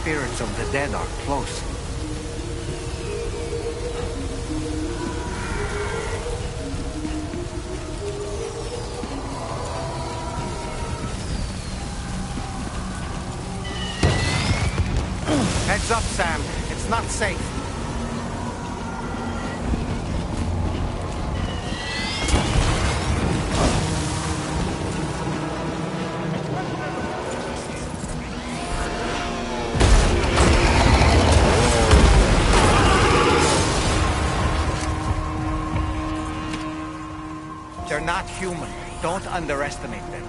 spirits of the dead are close. Heads up, Sam. It's not safe. They're not human. Don't underestimate them.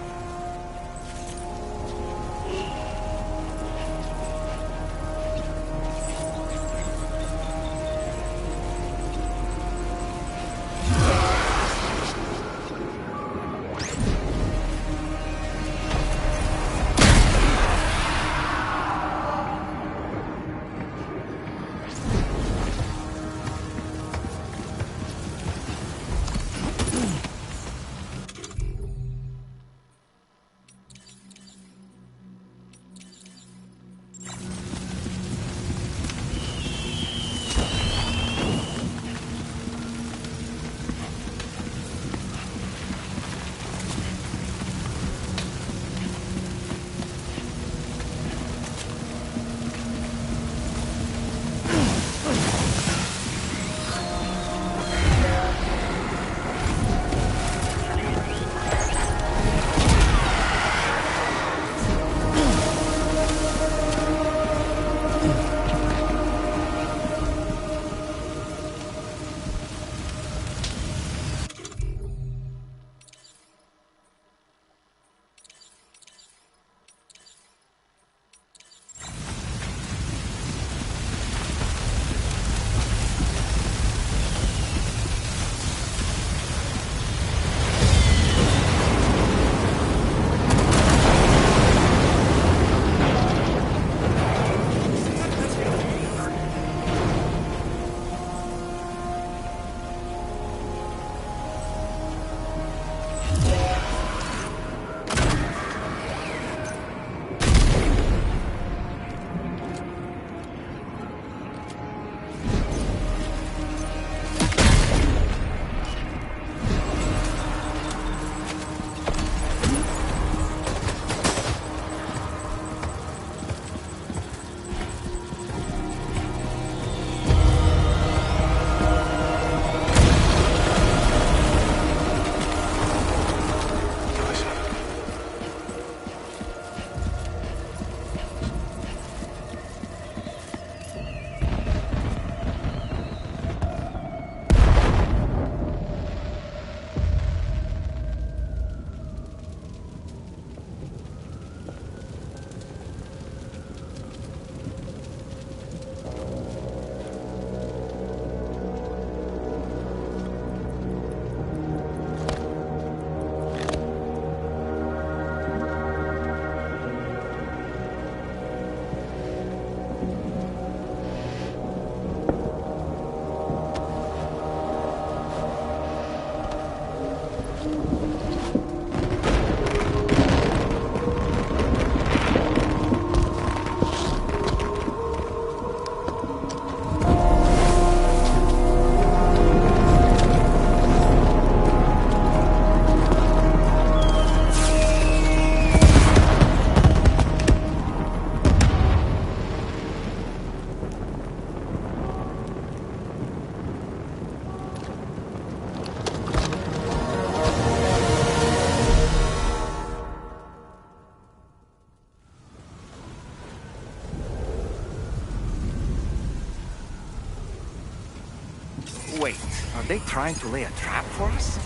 Wait, are they trying to lay a trap for us?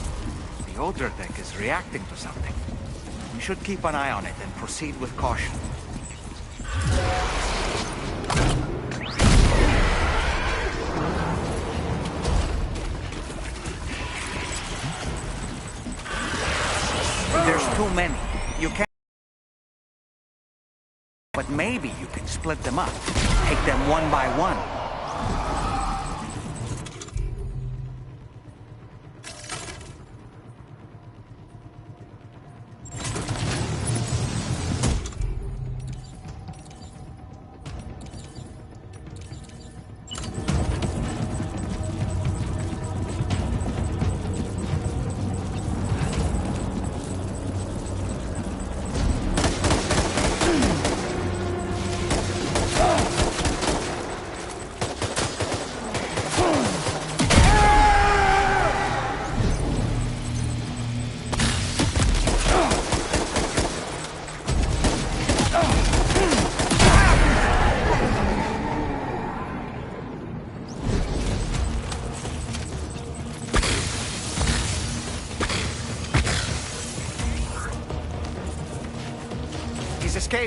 The older deck is reacting to something. We should keep an eye on it and proceed with caution. There's too many. You can't... But maybe you can split them up. Take them one by one.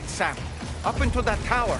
it, Sam. Up into that tower.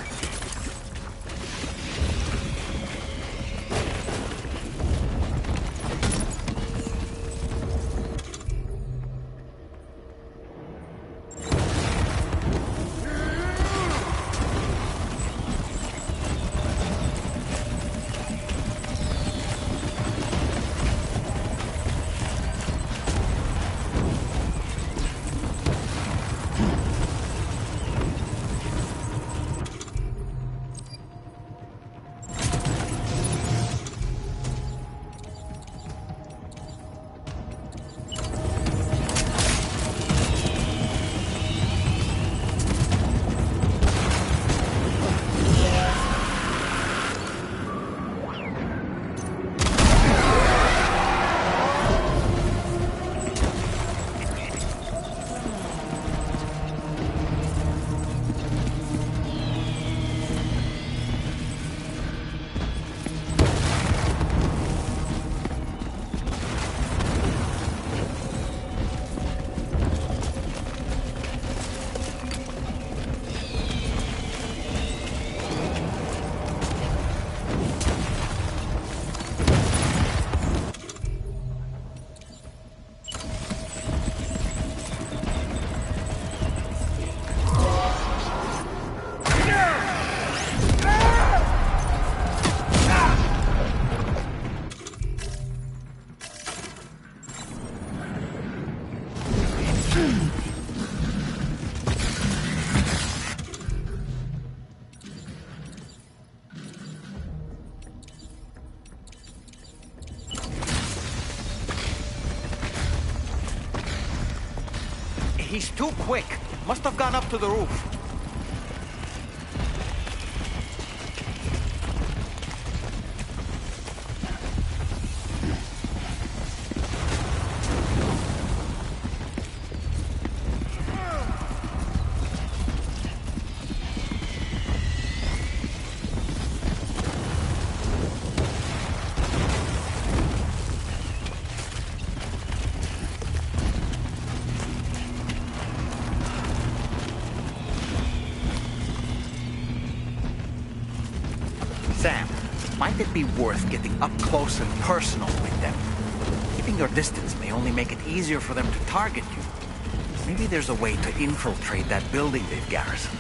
He's too quick. Must have gone up to the roof. Sam, might it be worth getting up close and personal with them? Keeping your distance may only make it easier for them to target you. Maybe there's a way to infiltrate that building they've garrisoned.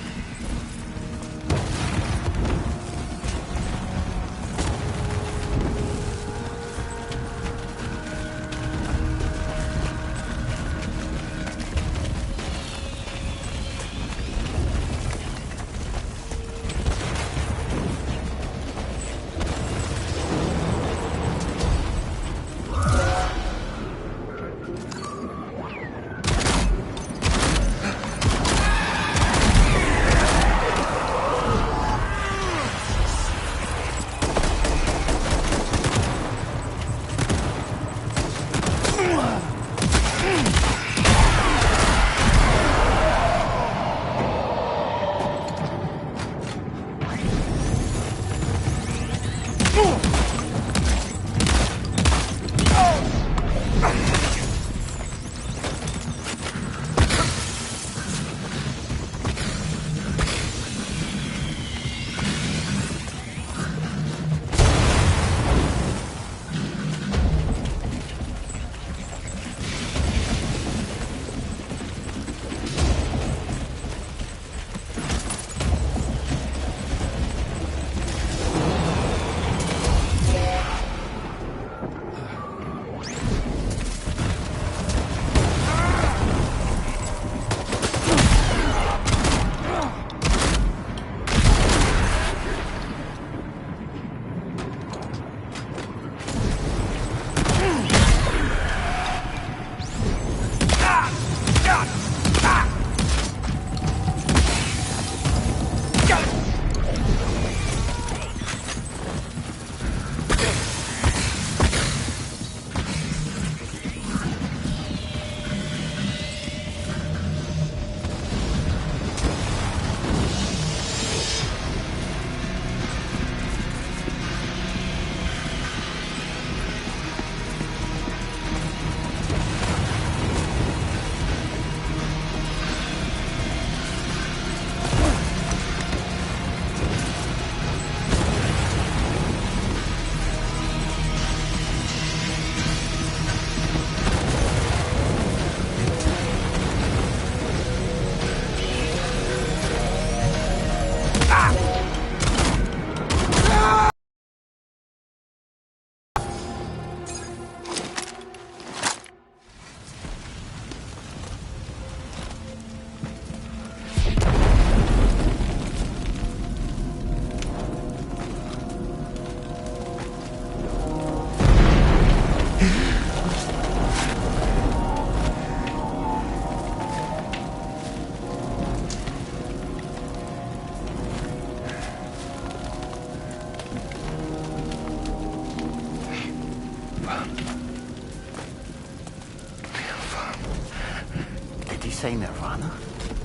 Say Nirvana?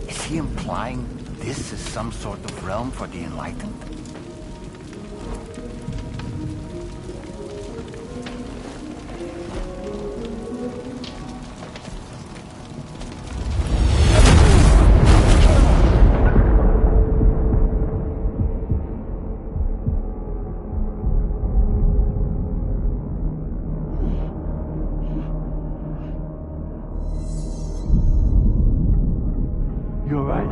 Is he implying this is some sort of realm for the enlightened? You're right.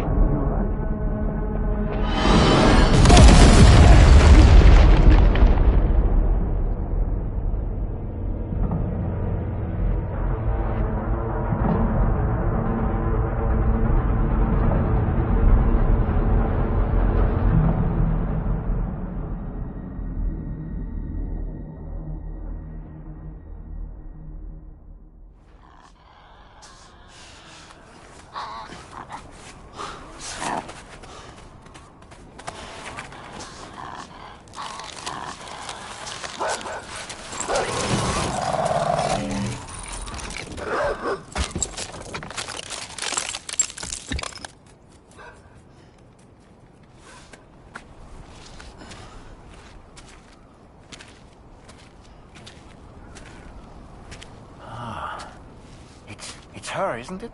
It's her, isn't it?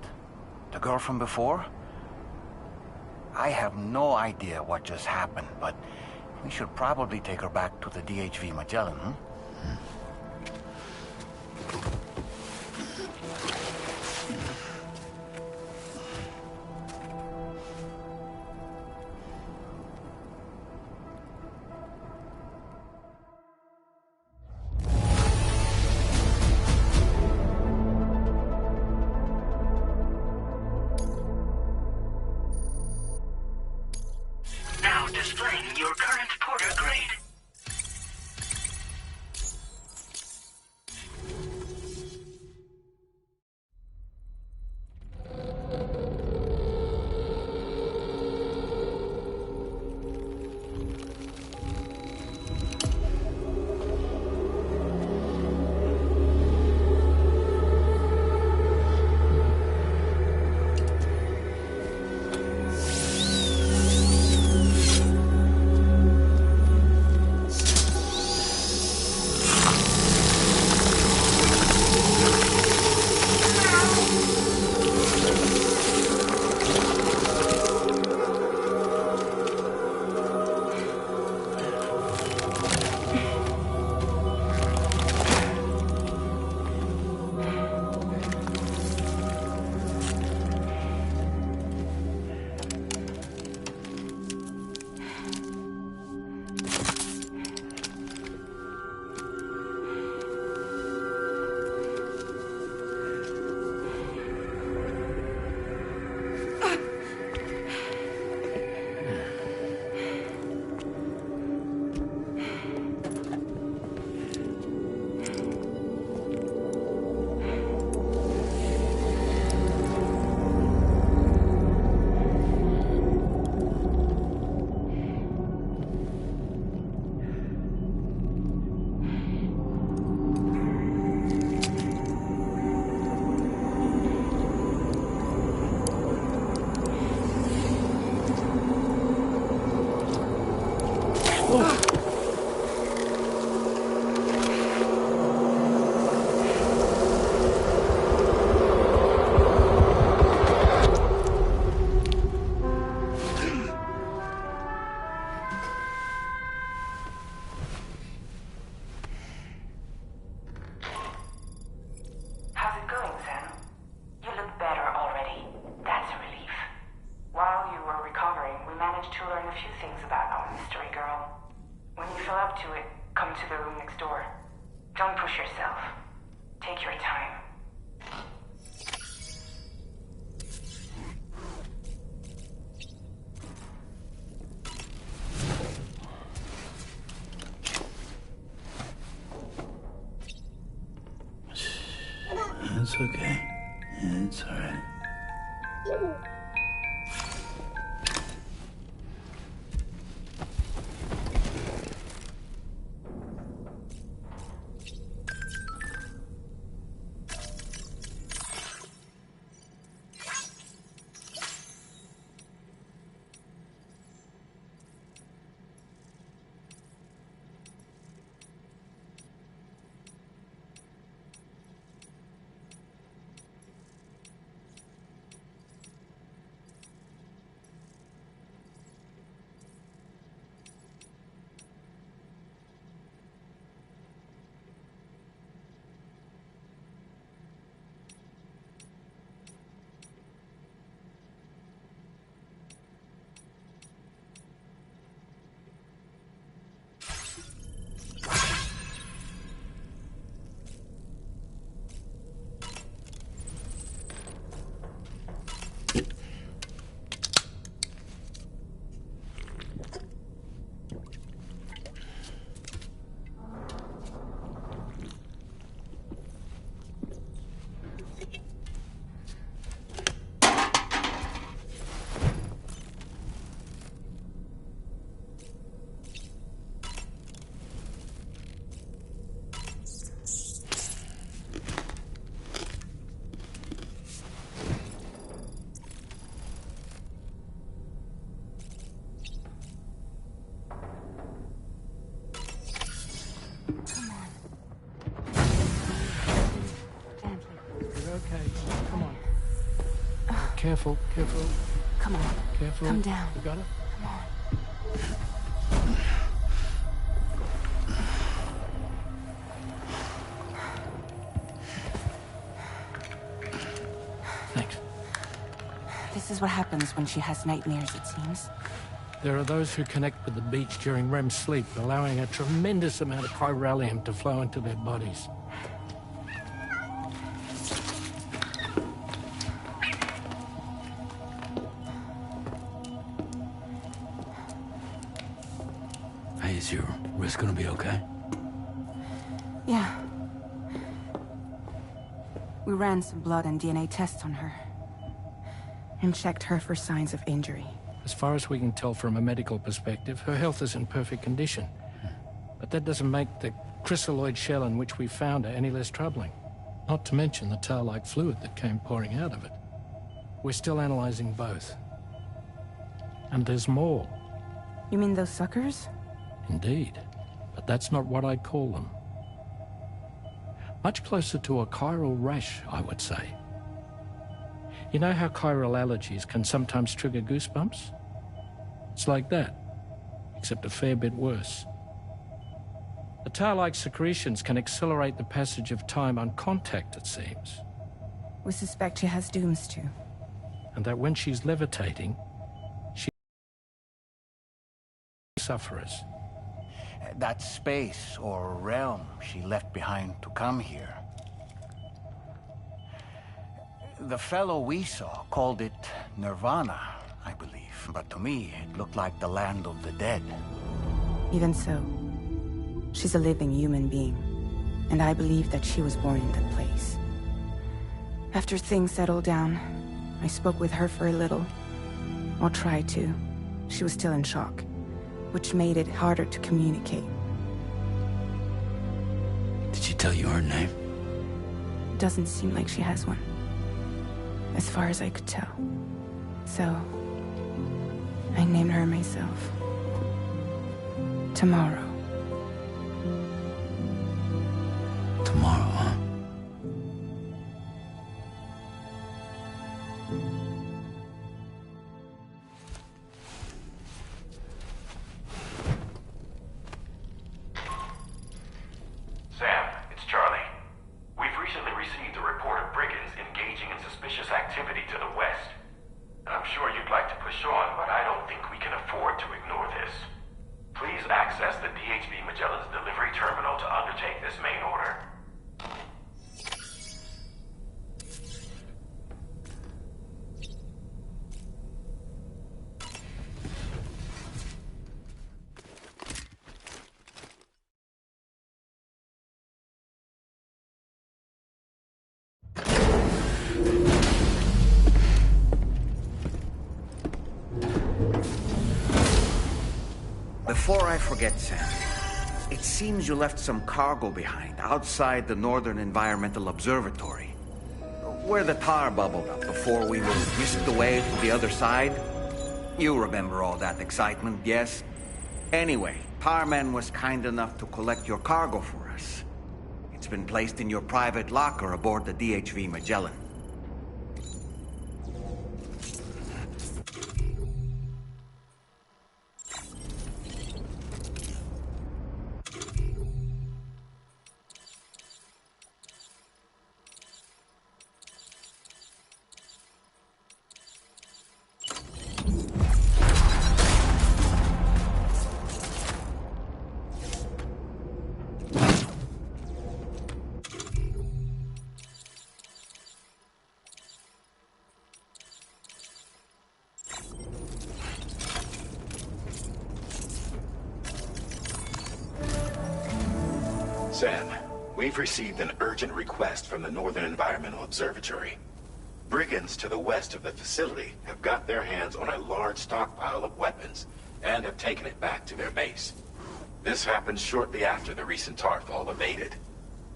The girl from before? I have no idea what just happened, but we should probably take her back to the DHV Magellan, hmm? Now displaying your current porter grade. To learn a few things about our mystery girl. When you feel up to it, come to the room next door. Don't push yourself. Take your time. It's okay. It's alright. Careful, careful. Come on. Careful. Come down. You got it? Come on. Thanks. This is what happens when she has nightmares, it seems. There are those who connect with the beach during REM sleep, allowing a tremendous amount of chiralium to flow into their bodies. Hey, is your wrist gonna be okay? Yeah. We ran some blood and DNA tests on her. And checked her for signs of injury. As far as we can tell from a medical perspective, her health is in perfect condition. But that doesn't make the chrysaloid shell in which we found her any less troubling. Not to mention the tar-like fluid that came pouring out of it. We're still analyzing both. And there's more. You mean those suckers? Indeed. But that's not what I'd call them. Much closer to a chiral rash, I would say. You know how chiral allergies can sometimes trigger goosebumps? It's like that, except a fair bit worse. The tar-like secretions can accelerate the passage of time on contact, it seems. We suspect she has dooms too. And that when she's levitating, she sufferers. That space or realm she left behind to come here. The fellow we saw called it Nirvana, I believe. But to me, it looked like the land of the dead. Even so, she's a living human being. And I believe that she was born in that place. After things settled down, I spoke with her for a little. Or tried to. She was still in shock, which made it harder to communicate. Did she tell you her name? Doesn't seem like she has one. As far as I could tell. So, I named her myself. Tomorrow. Tomorrow, huh? Sam, it's Charlie. We've recently received a report of brigands engaging in suspicious activity to the west. And I'm sure you'd like to push on, but I don't think we can afford to ignore this. access the DHV Magellan's delivery terminal to undertake this main order. Before I forget, Sam, it seems you left some cargo behind outside the Northern Environmental Observatory, where the tar bubbled up before we were whisked away to the other side. You remember all that excitement, yes? Anyway, Tarman was kind enough to collect your cargo for us. It's been placed in your private locker aboard the DHV Magellan. Sam, we've received an urgent request from the Northern Environmental Observatory. Brigands to the west of the facility have got their hands on a large stockpile of weapons and have taken it back to their base. This happened shortly after the recent Tarfall abated.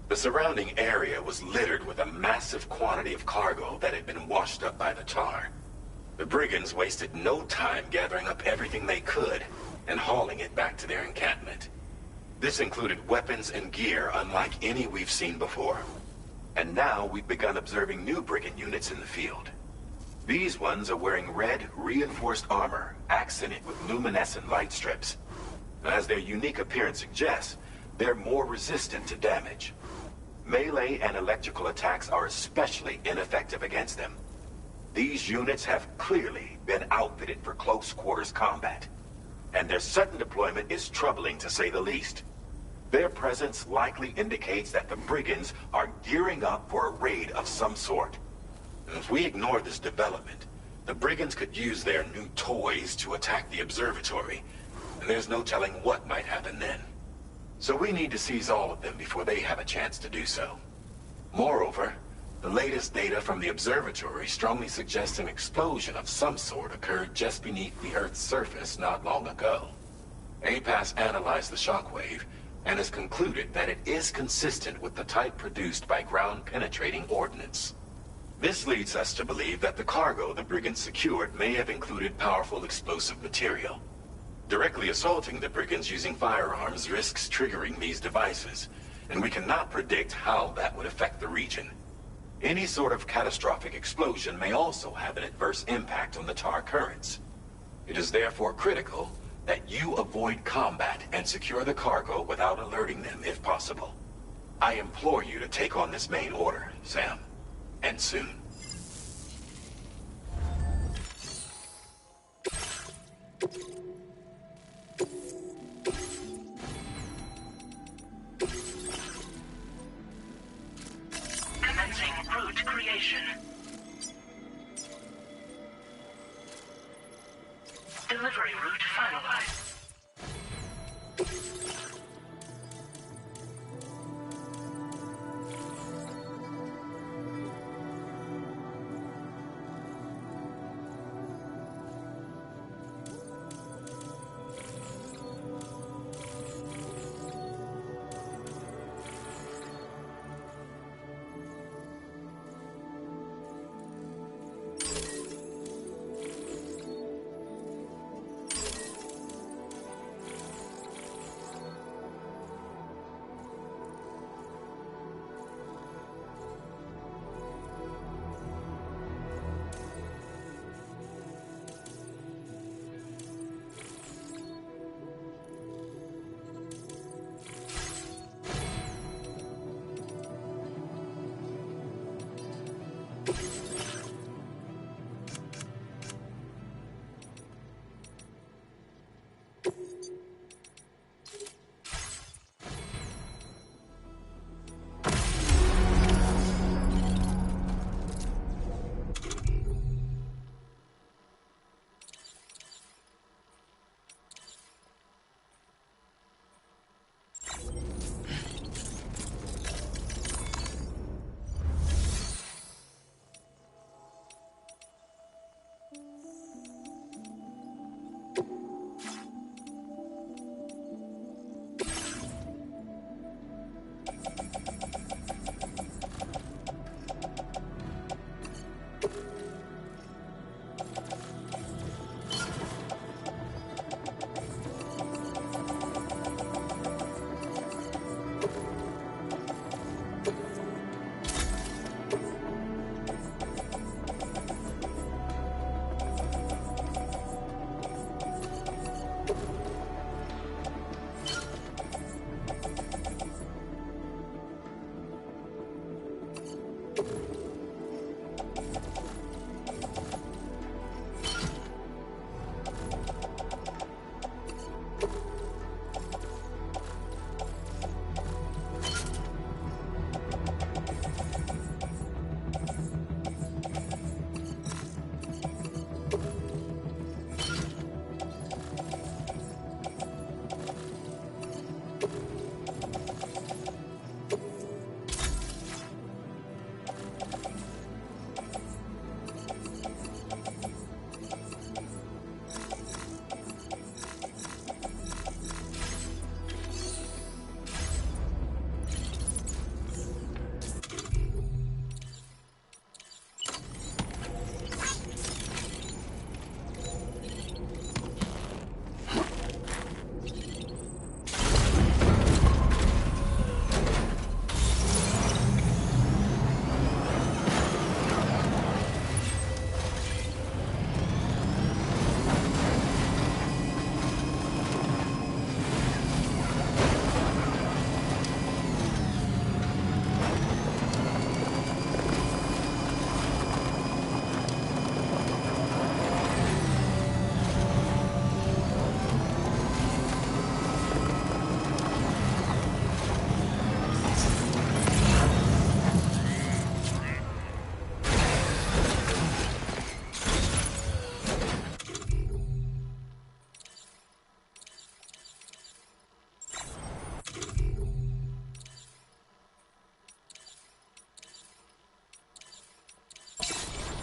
The surrounding area was littered with a massive quantity of cargo that had been washed up by the tar. The brigands wasted no time gathering up everything they could and hauling it back to their encampment. This included weapons and gear unlike any we've seen before. And now we've begun observing new brigand units in the field. These ones are wearing red, reinforced armor, accented with luminescent light strips. As their unique appearance suggests, they're more resistant to damage. Melee and electrical attacks are especially ineffective against them. These units have clearly been outfitted for close quarters combat, and their sudden deployment is troubling to say the least. Their presence likely indicates that the brigands are gearing up for a raid of some sort. If we ignore this development, the brigands could use their new toys to attack the observatory, and there's no telling what might happen then. So we need to seize all of them before they have a chance to do so. Moreover, the latest data from the observatory strongly suggests an explosion of some sort occurred just beneath the Earth's surface not long ago. APAS analyzed the shockwave and has concluded that it is consistent with the type produced by ground-penetrating ordnance. This leads us to believe that the cargo the brigands secured may have included powerful explosive material. Directly assaulting the brigands using firearms risks triggering these devices, and we cannot predict how that would affect the region. Any sort of catastrophic explosion may also have an adverse impact on the tar currents. It is therefore critical that you avoid combat and secure the cargo without alerting them if possible. I implore you to take on this main order, Sam, and soon. Commencing route creation. Delivery route finalized.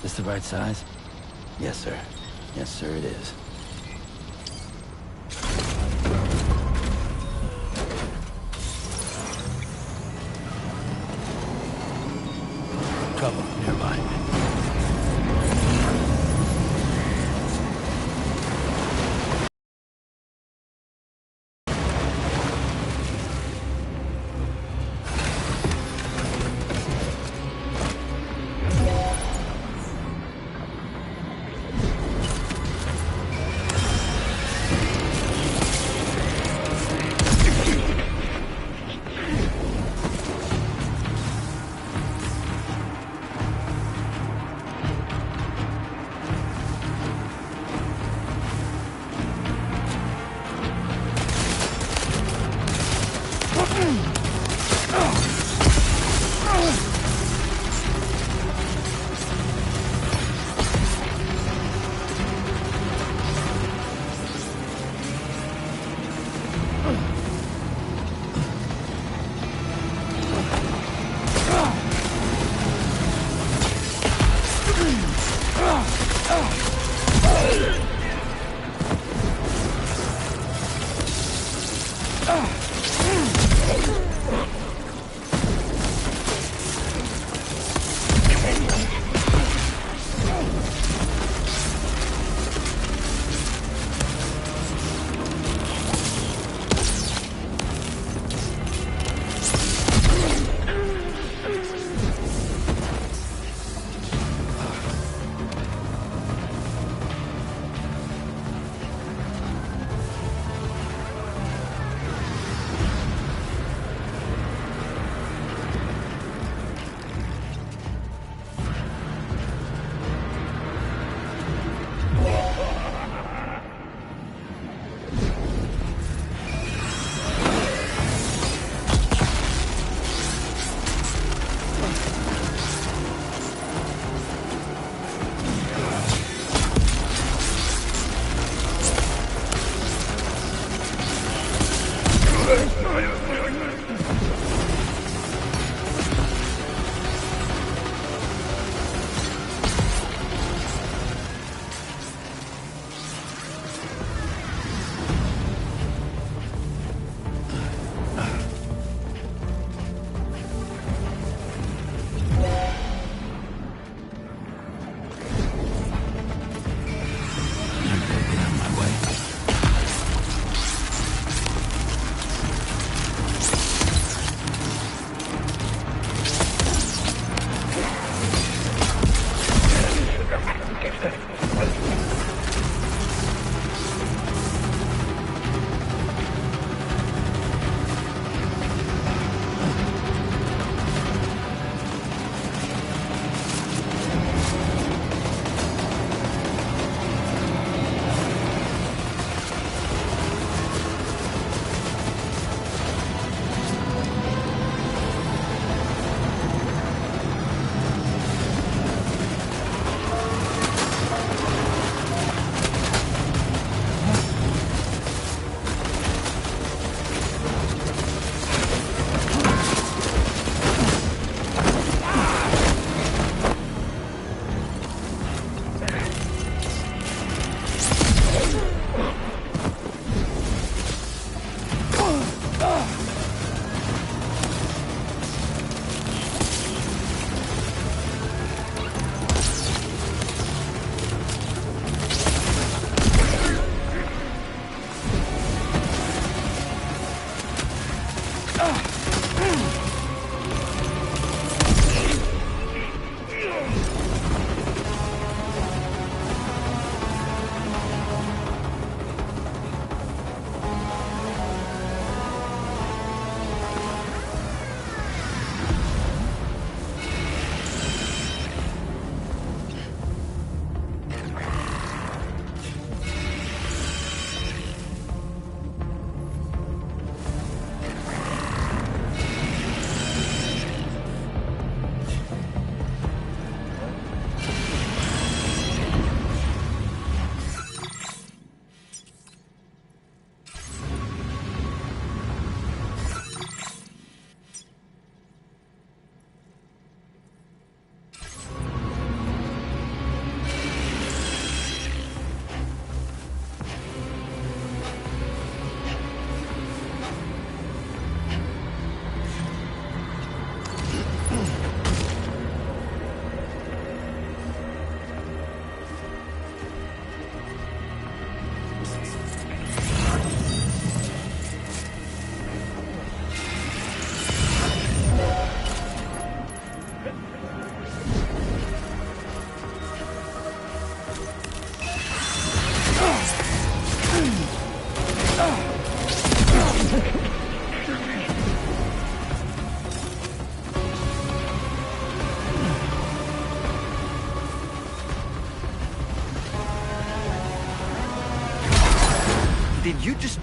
This the right size? Yes, sir. Yes, sir, it is. Trouble nearby.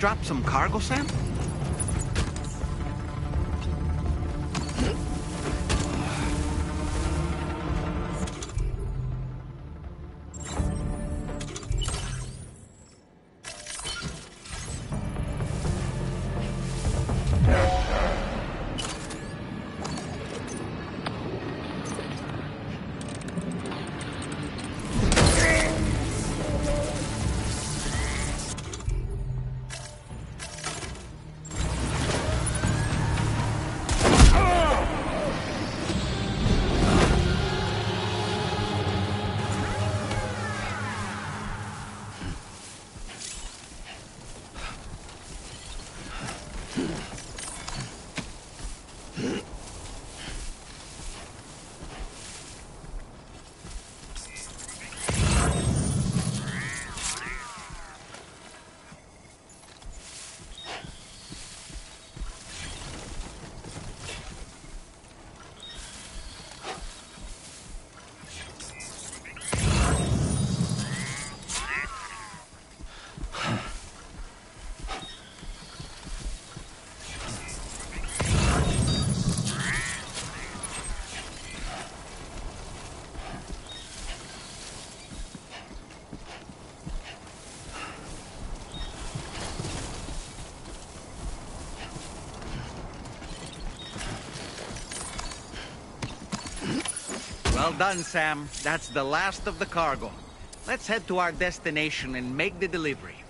drop some cargo, Sam? Well done, Sam. That's the last of the cargo. Let's head to our destination and make the delivery.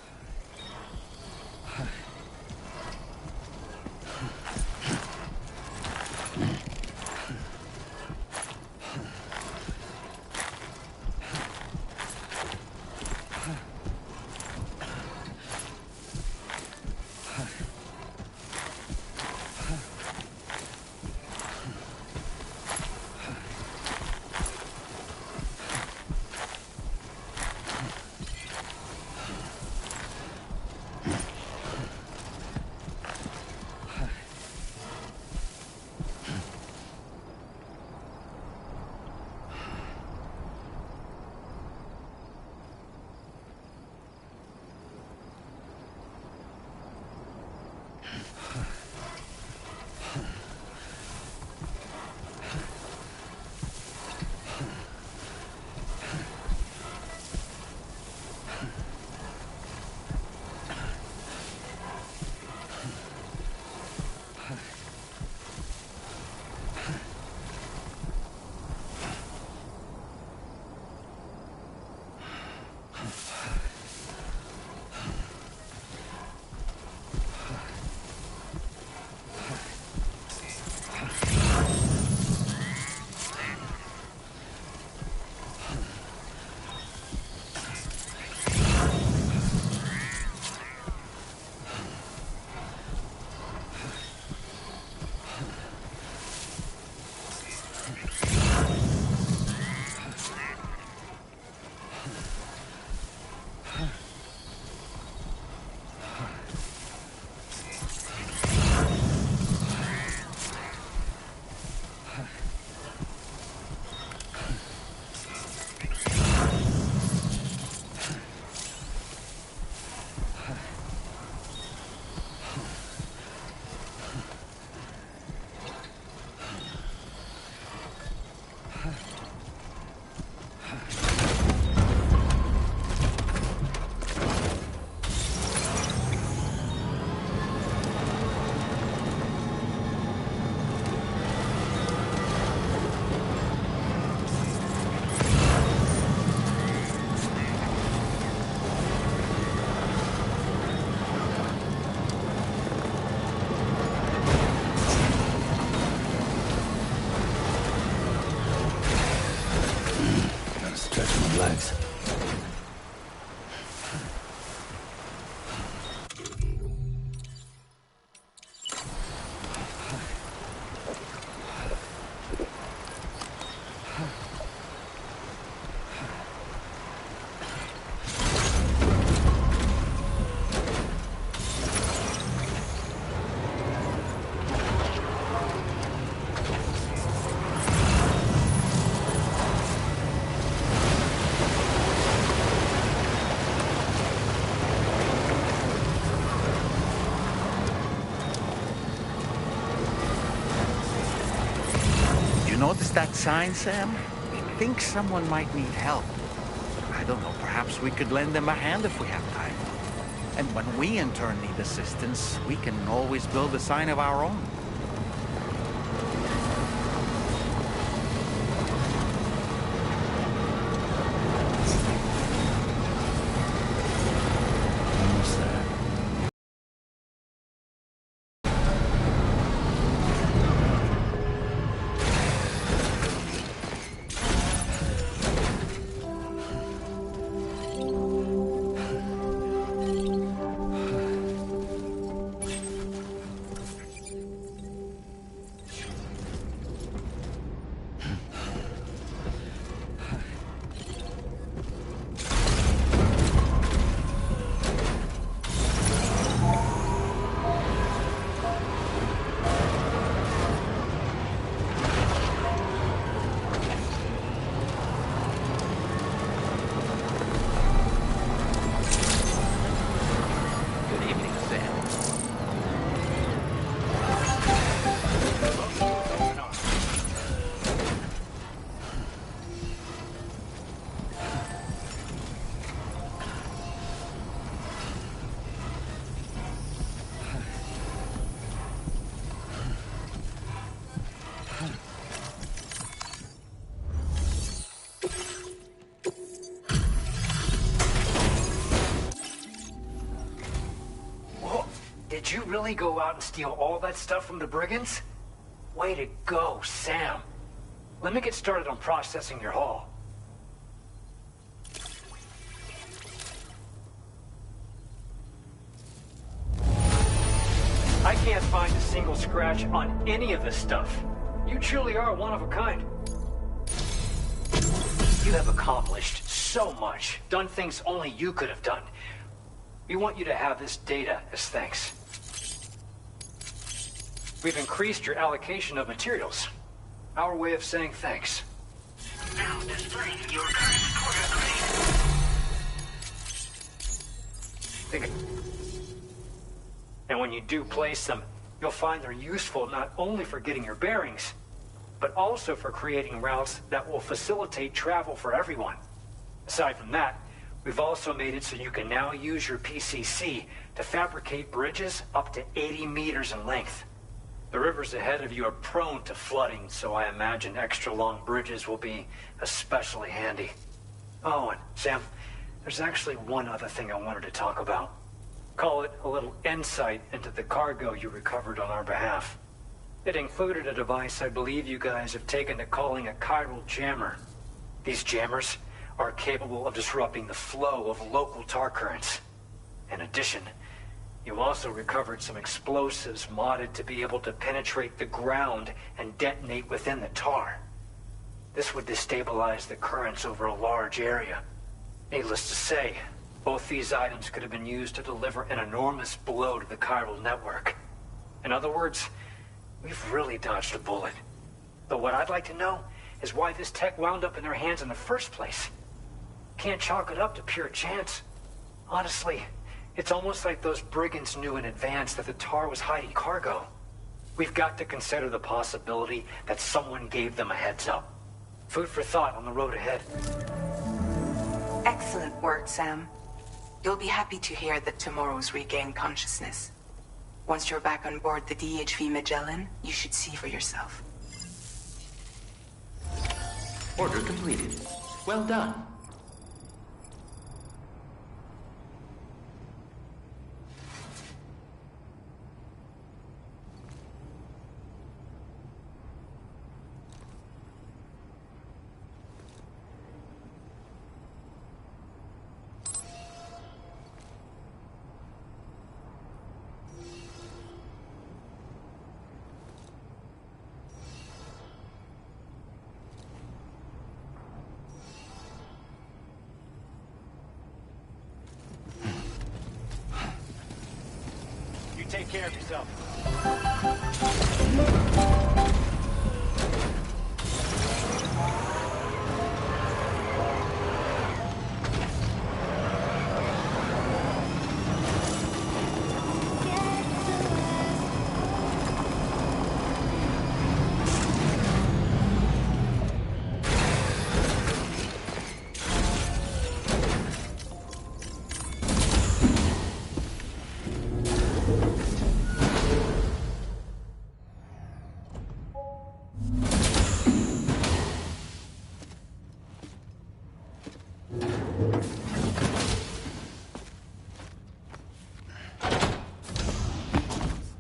Notice that sign, Sam? It thinks someone might need help. I don't know, perhaps we could lend them a hand if we have time. And when we in turn need assistance, we can always build a sign of our own. Almost there. Good evening, Sam. Whoa, did you really go out and steal all that stuff from the brigands? Way to go, Sam. Let me get started on processing your haul. I can't find a single scratch on any of this stuff. You truly are one of a kind. You have accomplished so much, done things only you could have done. We want you to have this data as thanks. We've increased your allocation of materials. Our way of saying thanks. Now displaying your current quarter grade. And when you do place them, you'll find they're useful not only for getting your bearings, but also for creating routes that will facilitate travel for everyone. Aside from that, we've also made it so you can now use your PCC to fabricate bridges up to 80 meters in length. The rivers ahead of you are prone to flooding, so I imagine extra long bridges will be especially handy. Oh, and Sam, there's actually one other thing I wanted to talk about. Call it a little insight into the cargo you recovered on our behalf. It included a device I believe you guys have taken to calling a chiral jammer. These jammers are capable of disrupting the flow of local tar currents. In addition, you also recovered some explosives modded to be able to penetrate the ground and detonate within the tar. This would destabilize the currents over a large area. Needless to say, both these items could have been used to deliver an enormous blow to the chiral network. In other words, we've really dodged a bullet. Though what I'd like to know is why this tech wound up in their hands in the first place. Can't chalk it up to pure chance. Honestly, it's almost like those brigands knew in advance that the tar was hiding cargo. We've got to consider the possibility that someone gave them a heads up. Food for thought on the road ahead. Excellent work, Sam. You'll be happy to hear that tomorrow's regained consciousness. Once you're back on board the DHV Magellan, you should see for yourself. Order completed. Well done. Take care of yourself.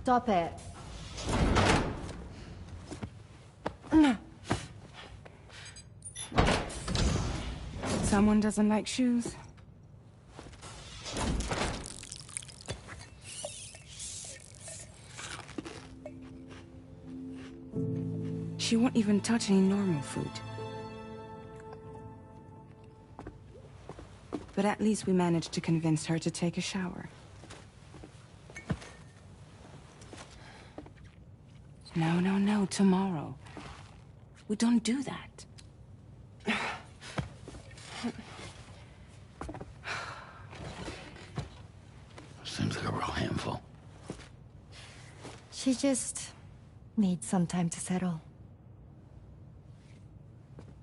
Stop it. Someone doesn't like shoes? She won't even touch any normal food. But at least we managed to convince her to take a shower. No, tomorrow. We don't do that. Seems like a real handful. She just needs some time to settle.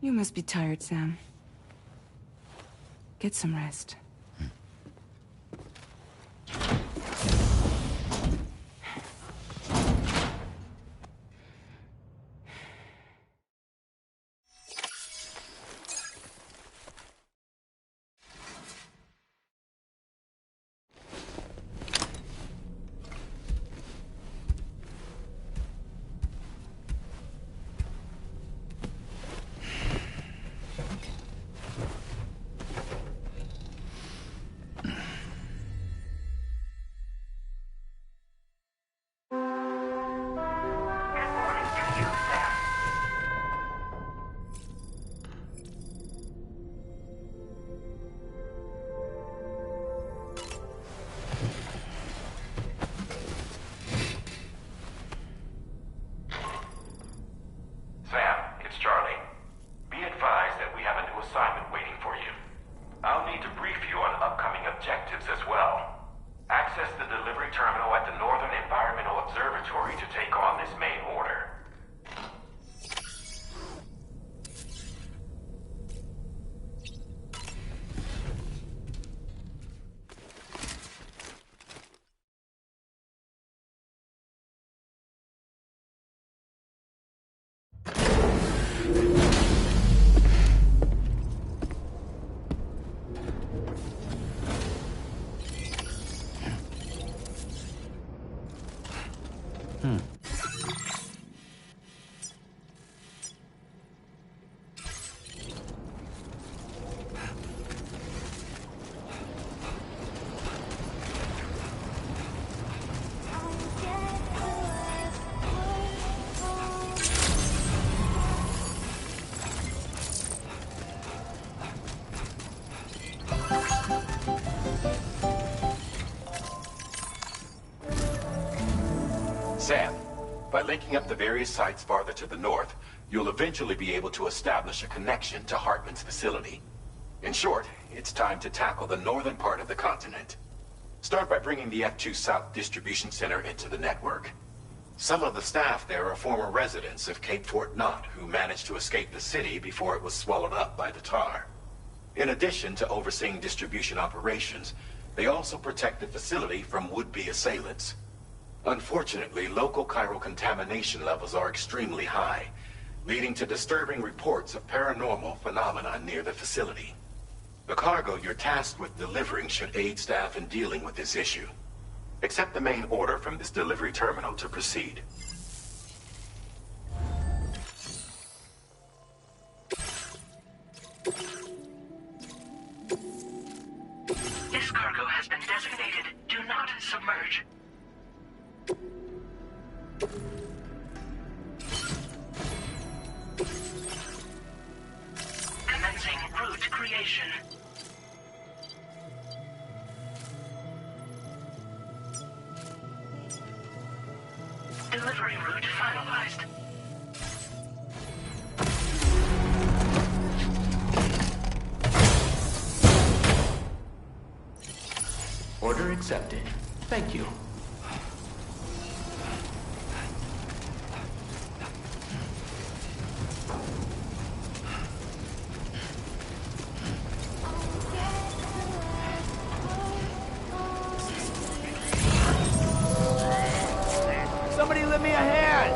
You must be tired, Sam. Get some rest. Sam, by linking up the various sites farther to the north, you'll eventually be able to establish a connection to Hartman's facility. In short, it's time to tackle the northern part of the continent. Start by bringing the F2 South Distribution Center into the network. Some of the staff there are former residents of Cape Fort Knott who managed to escape the city before it was swallowed up by the tar. In addition to overseeing distribution operations, they also protect the facility from would-be assailants. Unfortunately, local chiral contamination levels are extremely high, leading to disturbing reports of paranormal phenomena near the facility. The cargo you're tasked with delivering should aid staff in dealing with this issue. Accept the main order from this delivery terminal to proceed. This cargo has been designated Do Not Submerge. Commencing route creation. Delivery route finalized. Order accepted. Thank you. Somebody lend me a hand!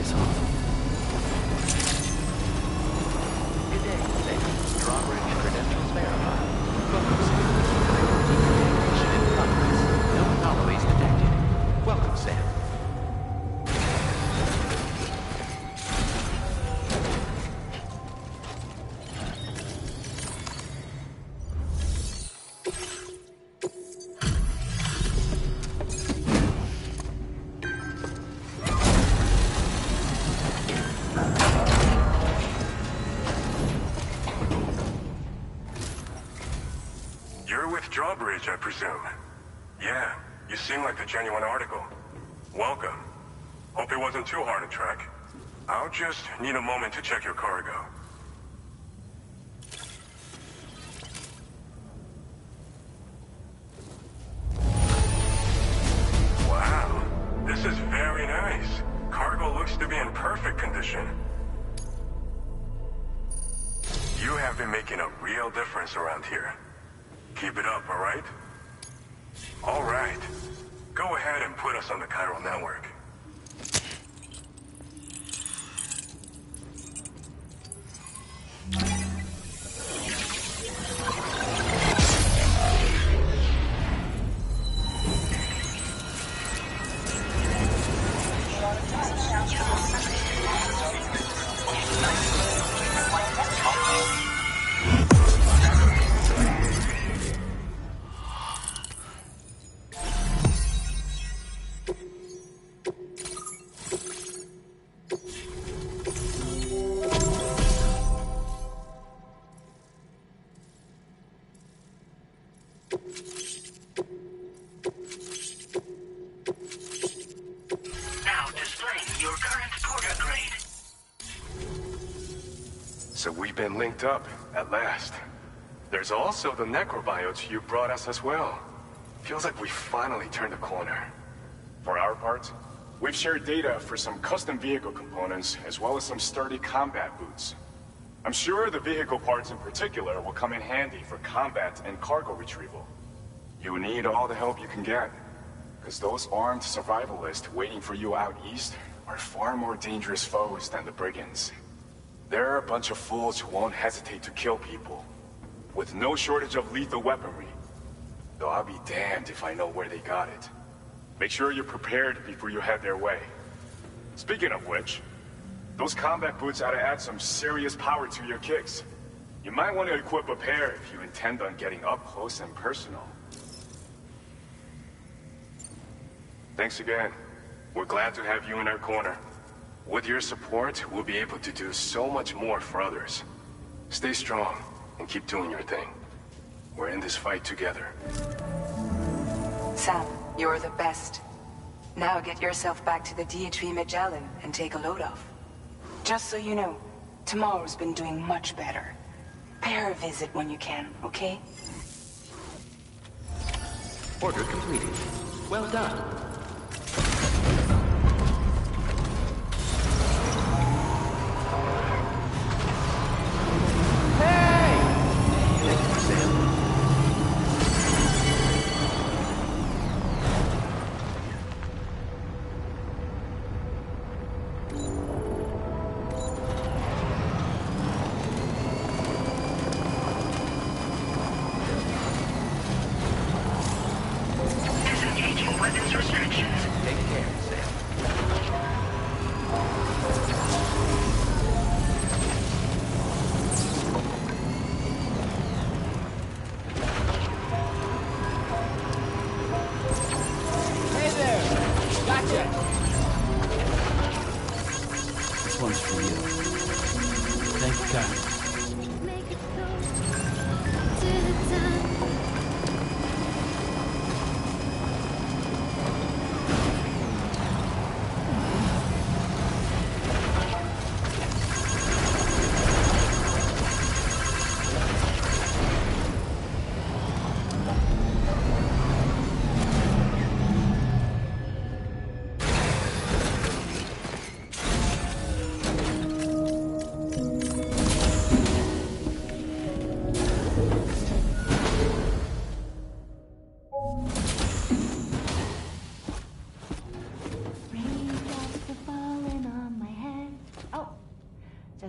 place off. Good day, Sam. Drawbridge credentials verified. Welcome, Sam. Decontamination in progress. No anomalies detected. Welcome, Sam. Drawbridge, I presume. Yeah, you seem like a genuine article. Welcome. Hope it wasn't too hard to track. I'll just need a moment to check your cargo. Wow, this is very nice. Cargo looks to be in perfect condition. You have been making a real difference around here. Keep it up, all right? All right. Go ahead and put us on the chiral network. So we've been linked up, at last. There's also the necrobiotes you brought us as well. Feels like we finally turned a corner. For our part, we've shared data for some custom vehicle components, as well as some sturdy combat boots. I'm sure the vehicle parts in particular will come in handy for combat and cargo retrieval. You need all the help you can get, because those armed survivalists waiting for you out east are far more dangerous foes than the brigands. They're a bunch of fools who won't hesitate to kill people, with no shortage of lethal weaponry. Though I'll be damned if I know where they got it. Make sure you're prepared before you head their way. Speaking of which, those combat boots ought to add some serious power to your kicks. You might want to equip a pair if you intend on getting up close and personal. Thanks again. We're glad to have you in our corner. With your support, we'll be able to do so much more for others. Stay strong and keep doing your thing. We're in this fight together. Sam, you're the best. Now get yourself back to the DHV Magellan and take a load off. Just so you know, tomorrow's been doing much better. Pay her a visit when you can, okay? Order completed. Well done.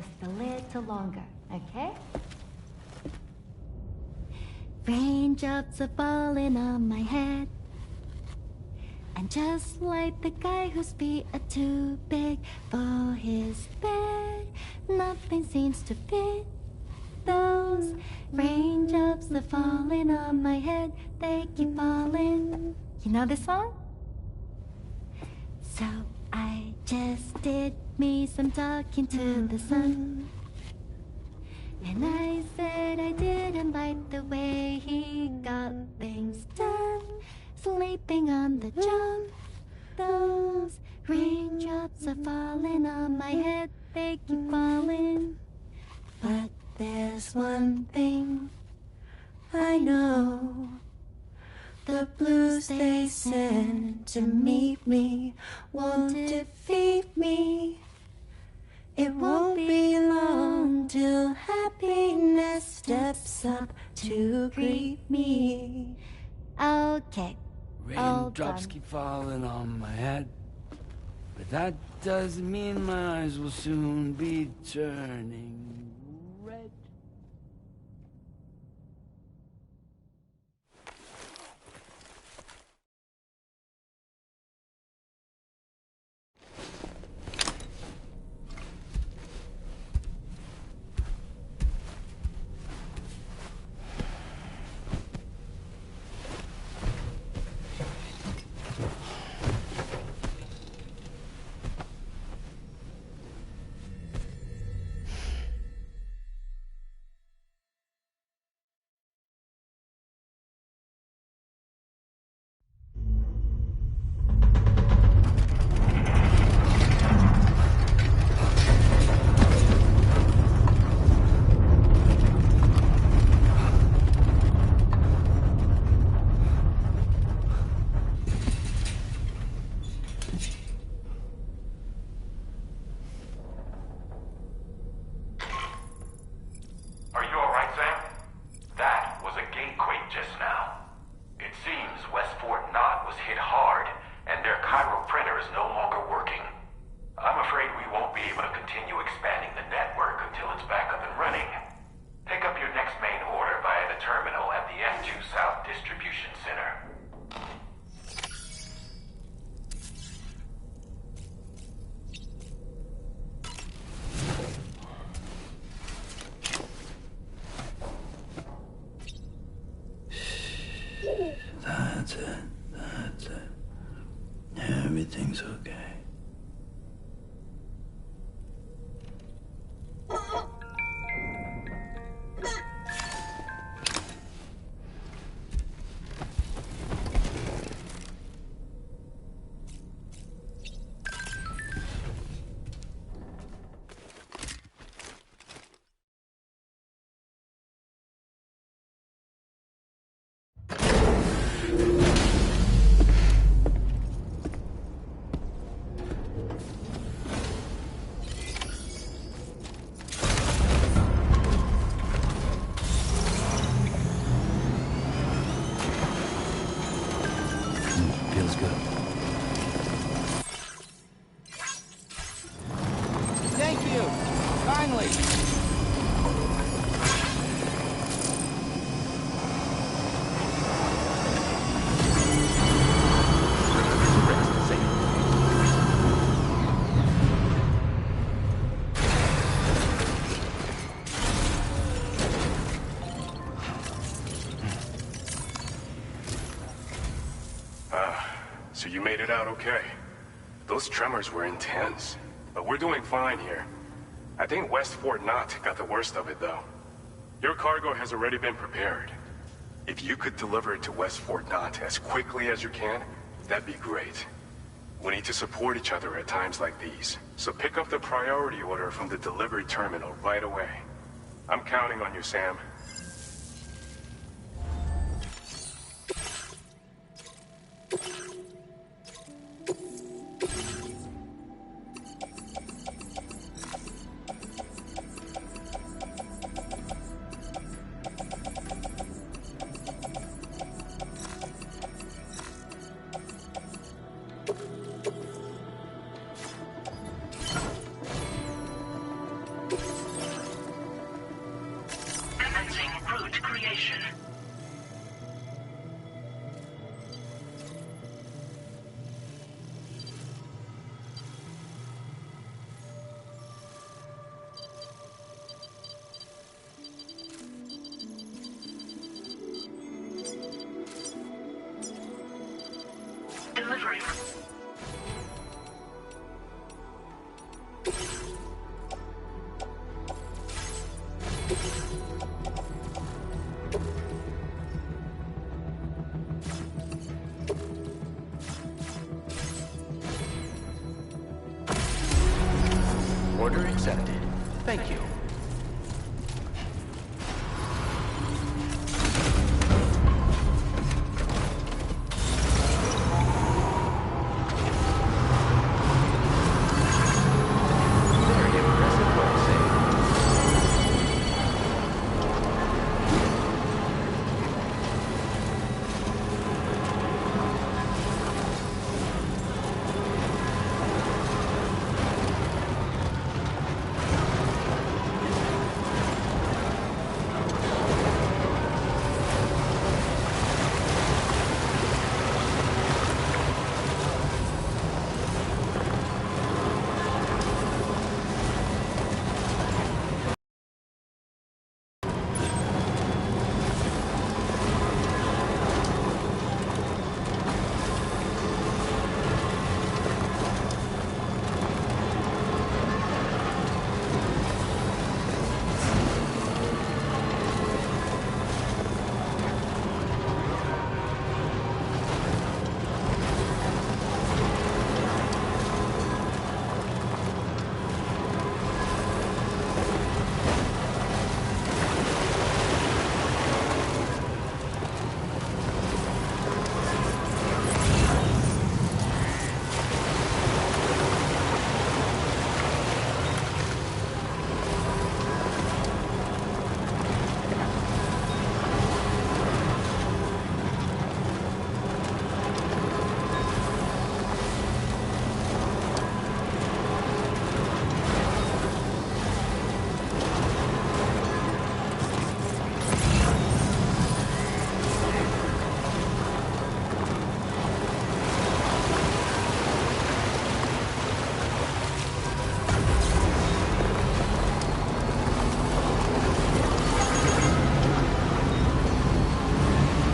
just a little longer, okay? Raindrops are falling on my head. And just like the guy whose feet are too big for his bed, nothing seems to fit. Those raindrops are falling on my head, they keep falling. You know this song? So I just did me some talking to the sun. And I said I didn't like the way he got things done. Sleeping on the job. Those raindrops are falling on my head, they keep falling. But there's one thing I know. The blues they send to meet me won't defeat me. It won't be long till happiness steps up to greet me. Okay. Raindrops keep falling on my head, but that doesn't mean my eyes will soon be turning red. That's it. Everything's okay. Feels good. Thank you! Kindly! So you made it out okay. Those tremors were intense, but we're doing fine here. I think West Fort Knott got the worst of it, though. Your cargo has already been prepared. If you could deliver it to West Fort Knott as quickly as you can, that'd be great. We need to support each other at times like these, so pick up the priority order from the delivery terminal right away. I'm counting on you, Sam. Delivering. Order accepted. Thank you. Very impressive work, Sam.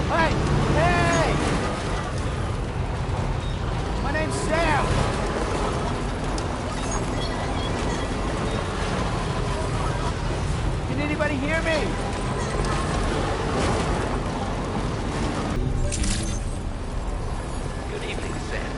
Hey! Hey! My name's Sam! Can anybody hear me? Good evening, Sam.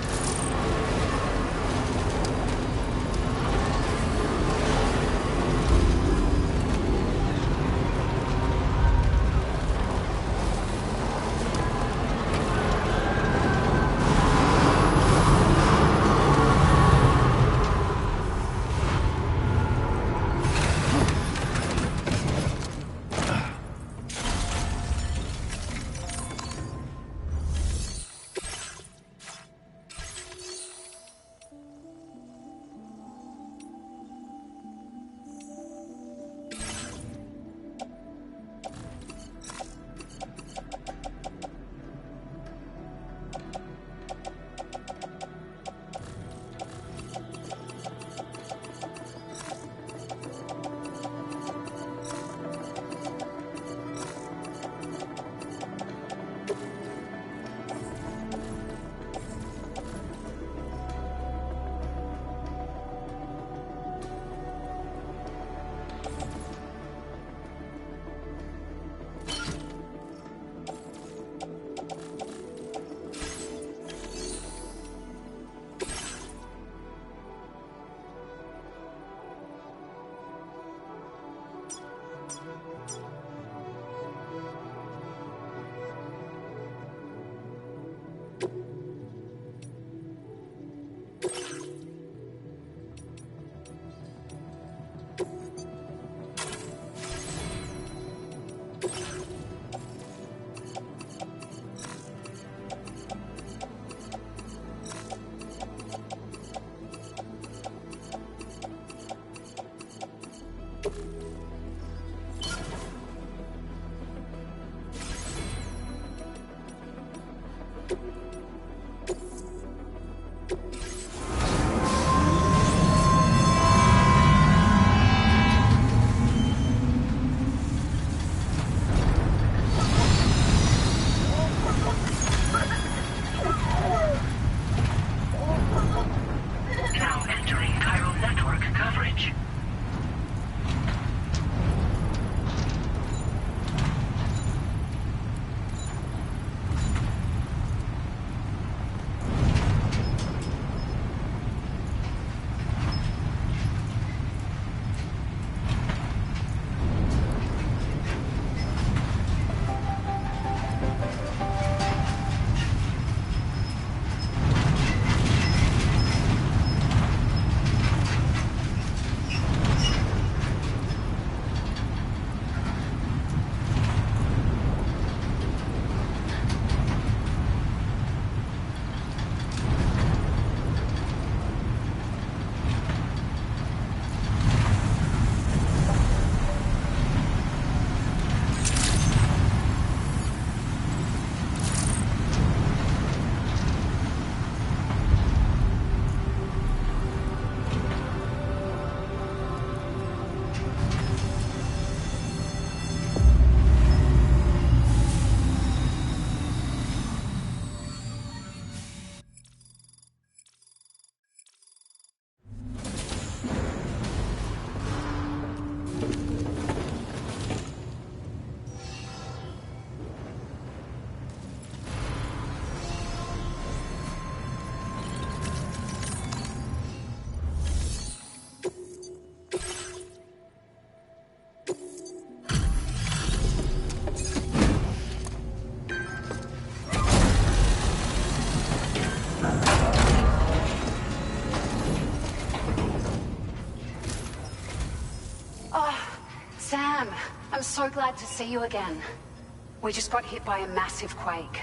so glad to see you again. We just got hit by a massive quake.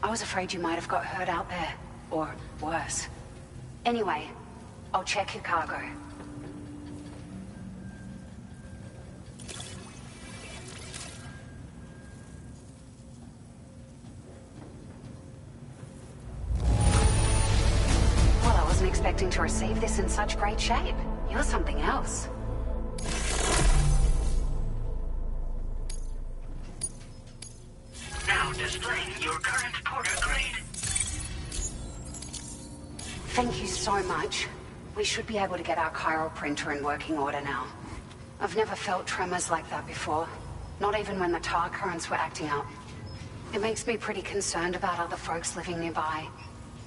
I was afraid you might have got hurt out there. Or worse. Anyway, I'll check your cargo. Well, I wasn't expecting to receive this in such great shape. You're something else. Now displaying your current porter grade. Thank you so much. We should be able to get our chiral printer in working order now. I've never felt tremors like that before. Not even when the tar currents were acting up. It makes me pretty concerned about other folks living nearby.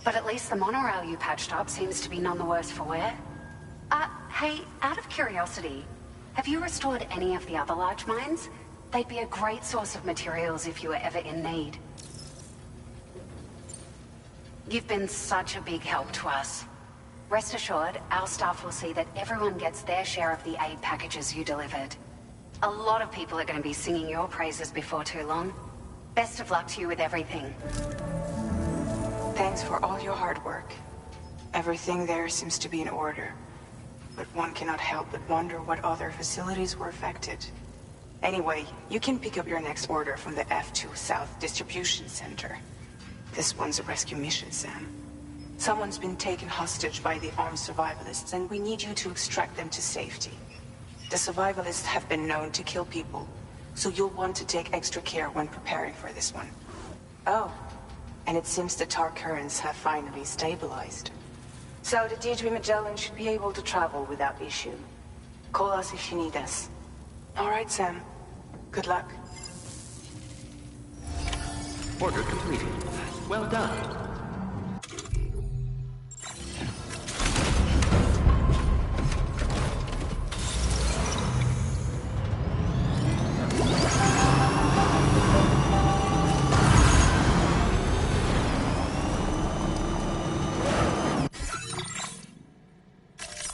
But at least the monorail you patched up seems to be none the worse for wear. Hey, out of curiosity, have you restored any of the other large mines? They'd be a great source of materials if you were ever in need. You've been such a big help to us. Rest assured, our staff will see that everyone gets their share of the aid packages you delivered. A lot of people are going to be singing your praises before too long. Best of luck to you with everything. Thanks for all your hard work. Everything there seems to be in order. But one cannot help but wonder what other facilities were affected. Anyway, you can pick up your next order from the F2 South Distribution Center. This one's a rescue mission, Sam. Someone's been taken hostage by the armed survivalists, and we need you to extract them to safety. The survivalists have been known to kill people, so you'll want to take extra care when preparing for this one. Oh, and it seems the tar currents have finally stabilized. So the D3 Magellan should be able to travel without issue. Call us if you need us. All right, Sam. Good luck. Order completed. Well done.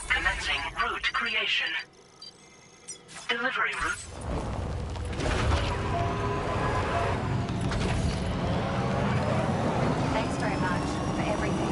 Commencing route creation. Delivery route. Thanks very much for everything.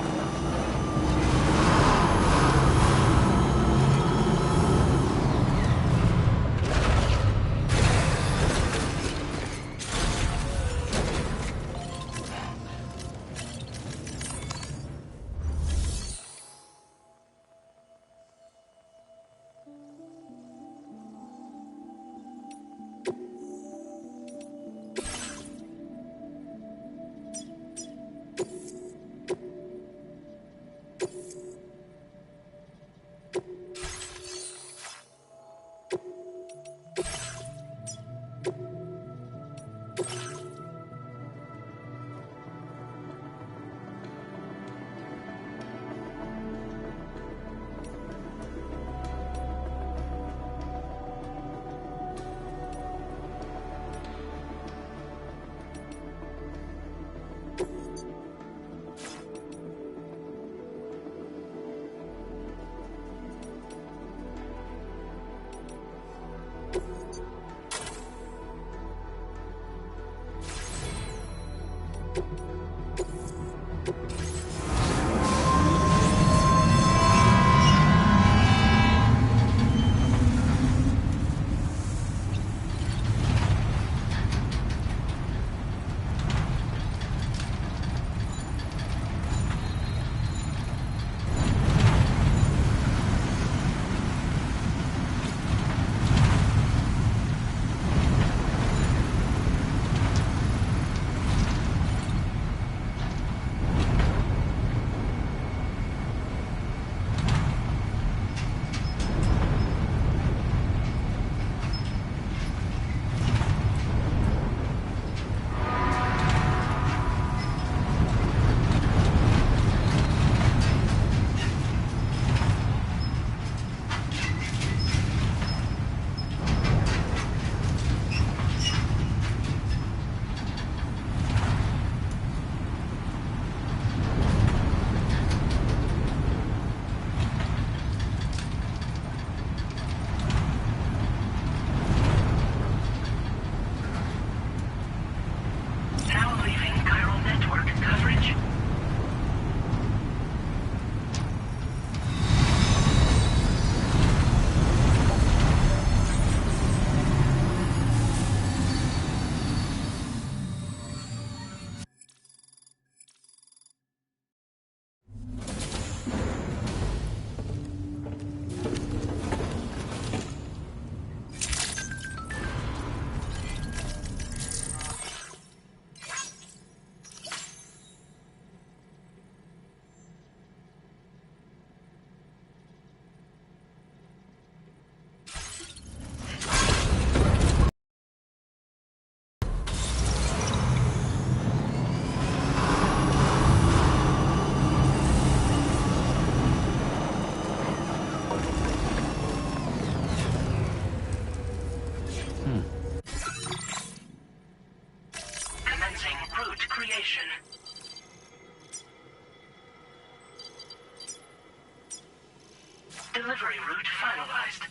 Delivery route finalized.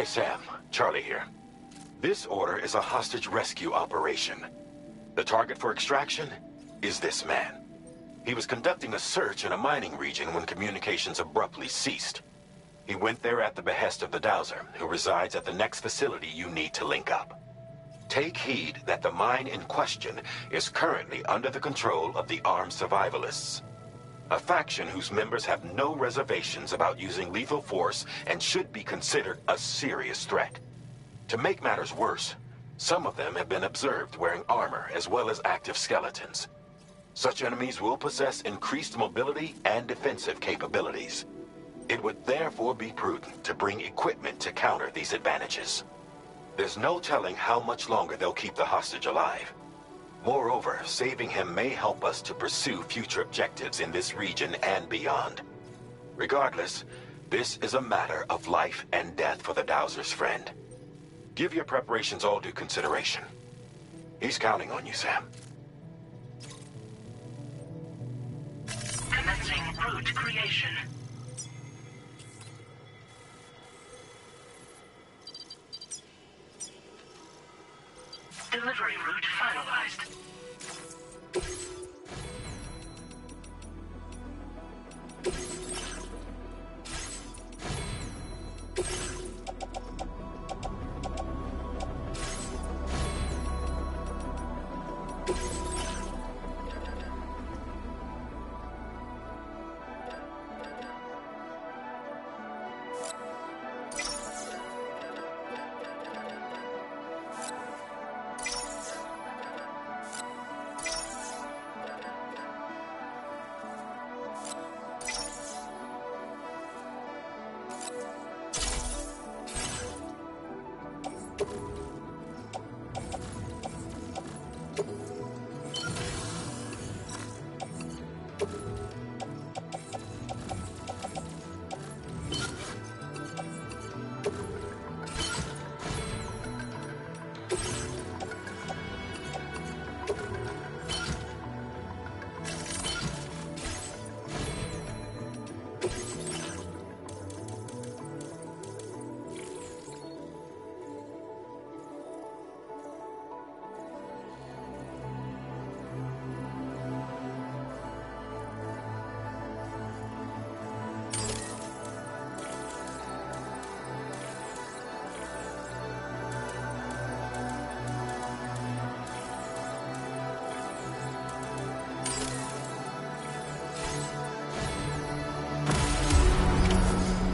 Hey, Sam. Charlie here. This order is a hostage rescue operation. The target for extraction is this man. He was conducting a search in a mining region when communications abruptly ceased. He went there at the behest of the Dowser, who resides at the next facility you need to link up. Take heed that the mine in question is currently under the control of the armed survivalists. A faction whose members have no reservations about using lethal force and should be considered a serious threat. To make matters worse, some of them have been observed wearing armor as well as active skeletons. Such enemies will possess increased mobility and defensive capabilities. It would therefore be prudent to bring equipment to counter these advantages. There's no telling how much longer they'll keep the hostage alive. Moreover, saving him may help us to pursue future objectives in this region and beyond. Regardless, this is a matter of life and death for the Dowser's friend. Give your preparations all due consideration. He's counting on you, Sam. Commencing route creation. Delivery route finalized.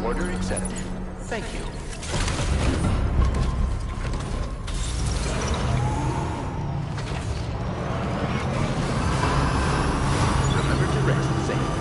Order accepted. Thank you. Remember to rest safe.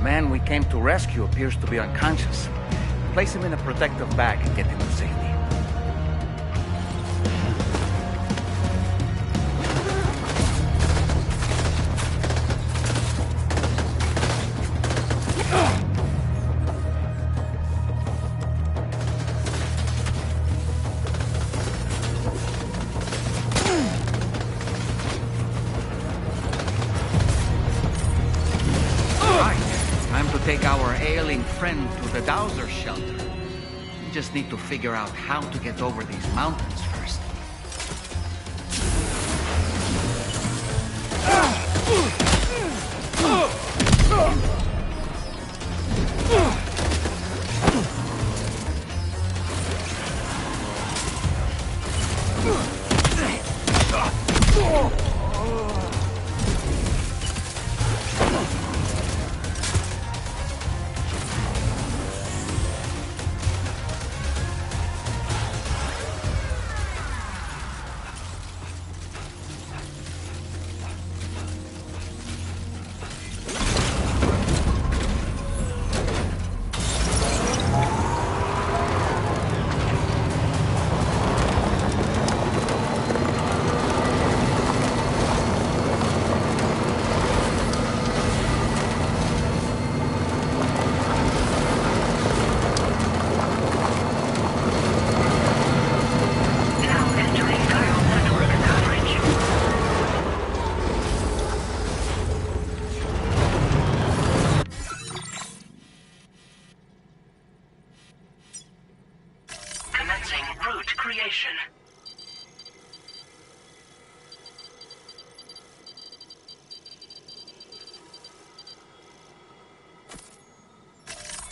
man we came to rescue appears to be unconscious. Place him in a protective bag and get him to safety. Take our ailing friend to the Dowser shelter. We just need to figure out how to get over these mountains first.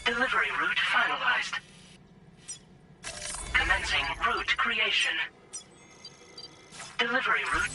Delivery route finalized. Commencing route creation. Delivery route.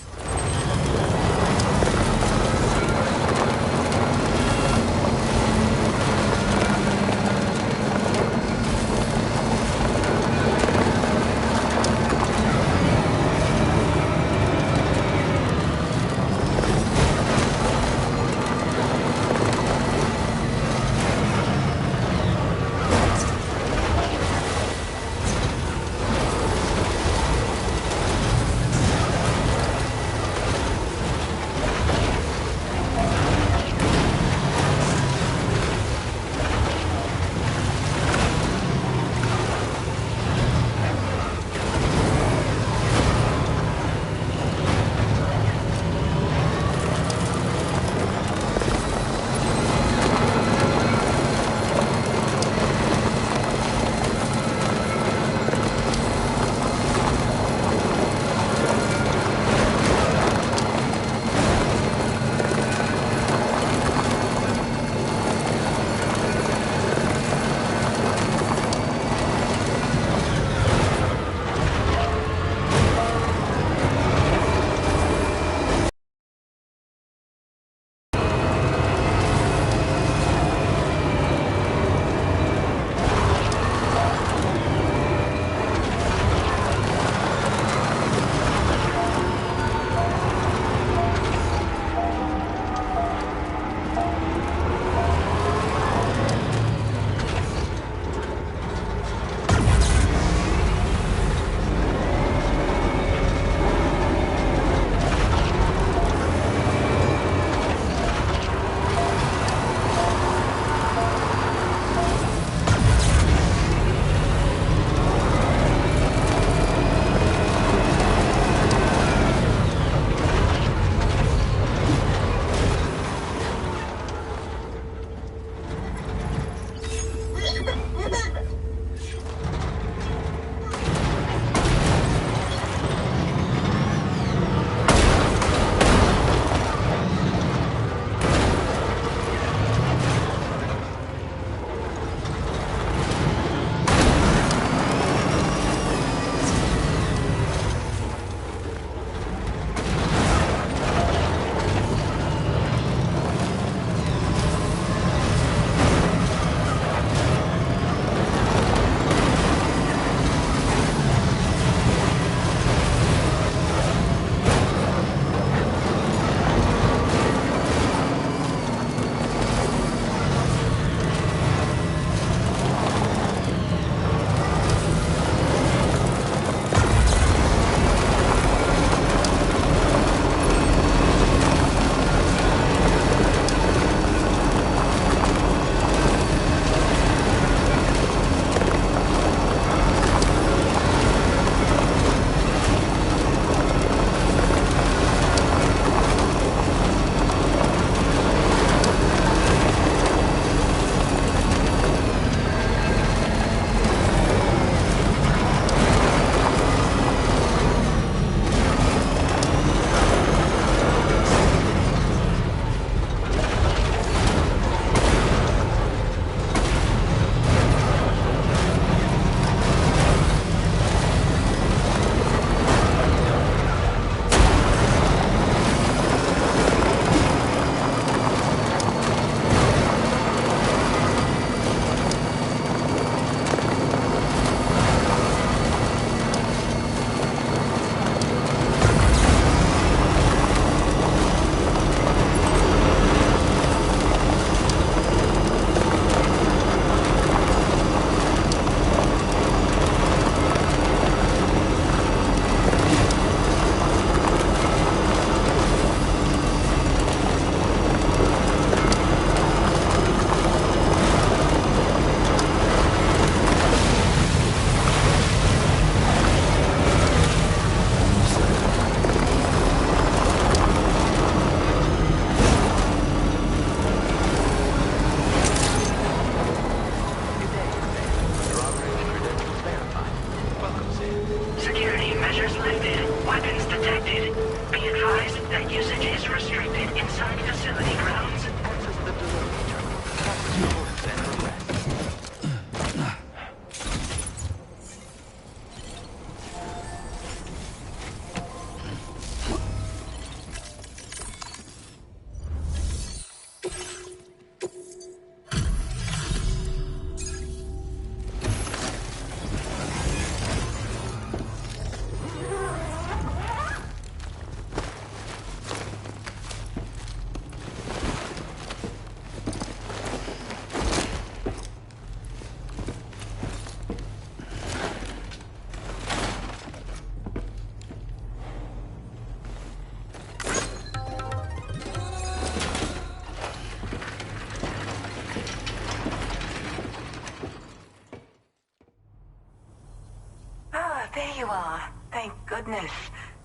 are. Thank goodness.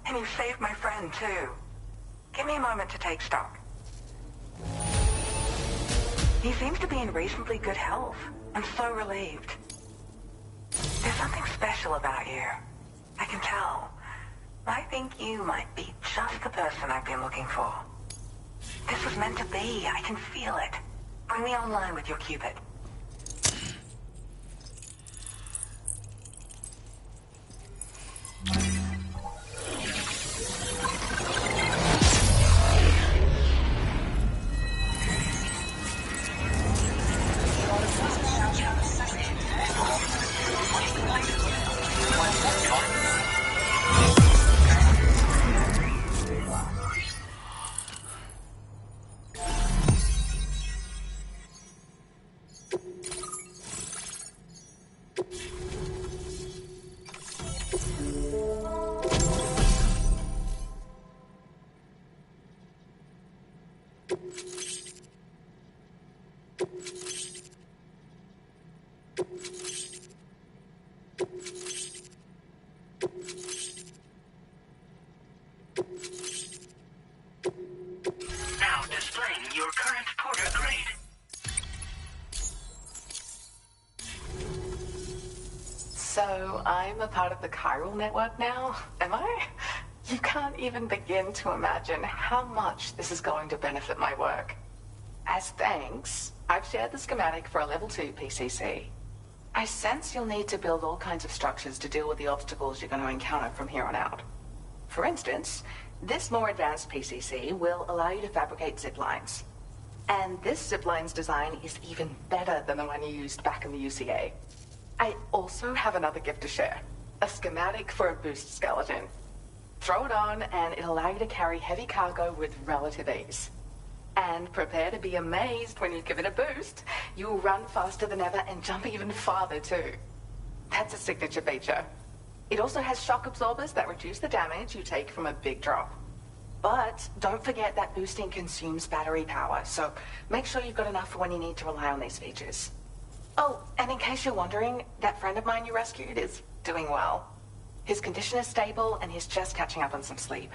And you saved my friend, too. Give me a moment to take stock. He seems to be in reasonably good health. I'm so relieved. There's something special about you. I can tell. I think you might be just the person I've been looking for. This was meant to be. I can feel it. Bring me online with your Cupid. Now displaying your current porter grade. So, I'm a part of the chiral network now, am I? You can't even begin to imagine how much this is going to benefit my work. As thanks, I've shared the schematic for a level 2 PCC. I sense you'll need to build all kinds of structures to deal with the obstacles you're going to encounter from here on out. For instance, this more advanced PCC will allow you to fabricate zip lines. And this zip line's design is even better than the one you used back in the UCA. I also have another gift to share. A schematic for a boost skeleton. Throw it on and it'll allow you to carry heavy cargo with relative ease. And prepare to be amazed when you give it a boost. You'll run faster than ever and jump even farther too. That's a signature feature. It also has shock absorbers that reduce the damage you take from a big drop. But don't forget that boosting consumes battery power, so make sure you've got enough for when you need to rely on these features. Oh, and in case you're wondering, that friend of mine you rescued is doing well. His condition is stable and he's just catching up on some sleep.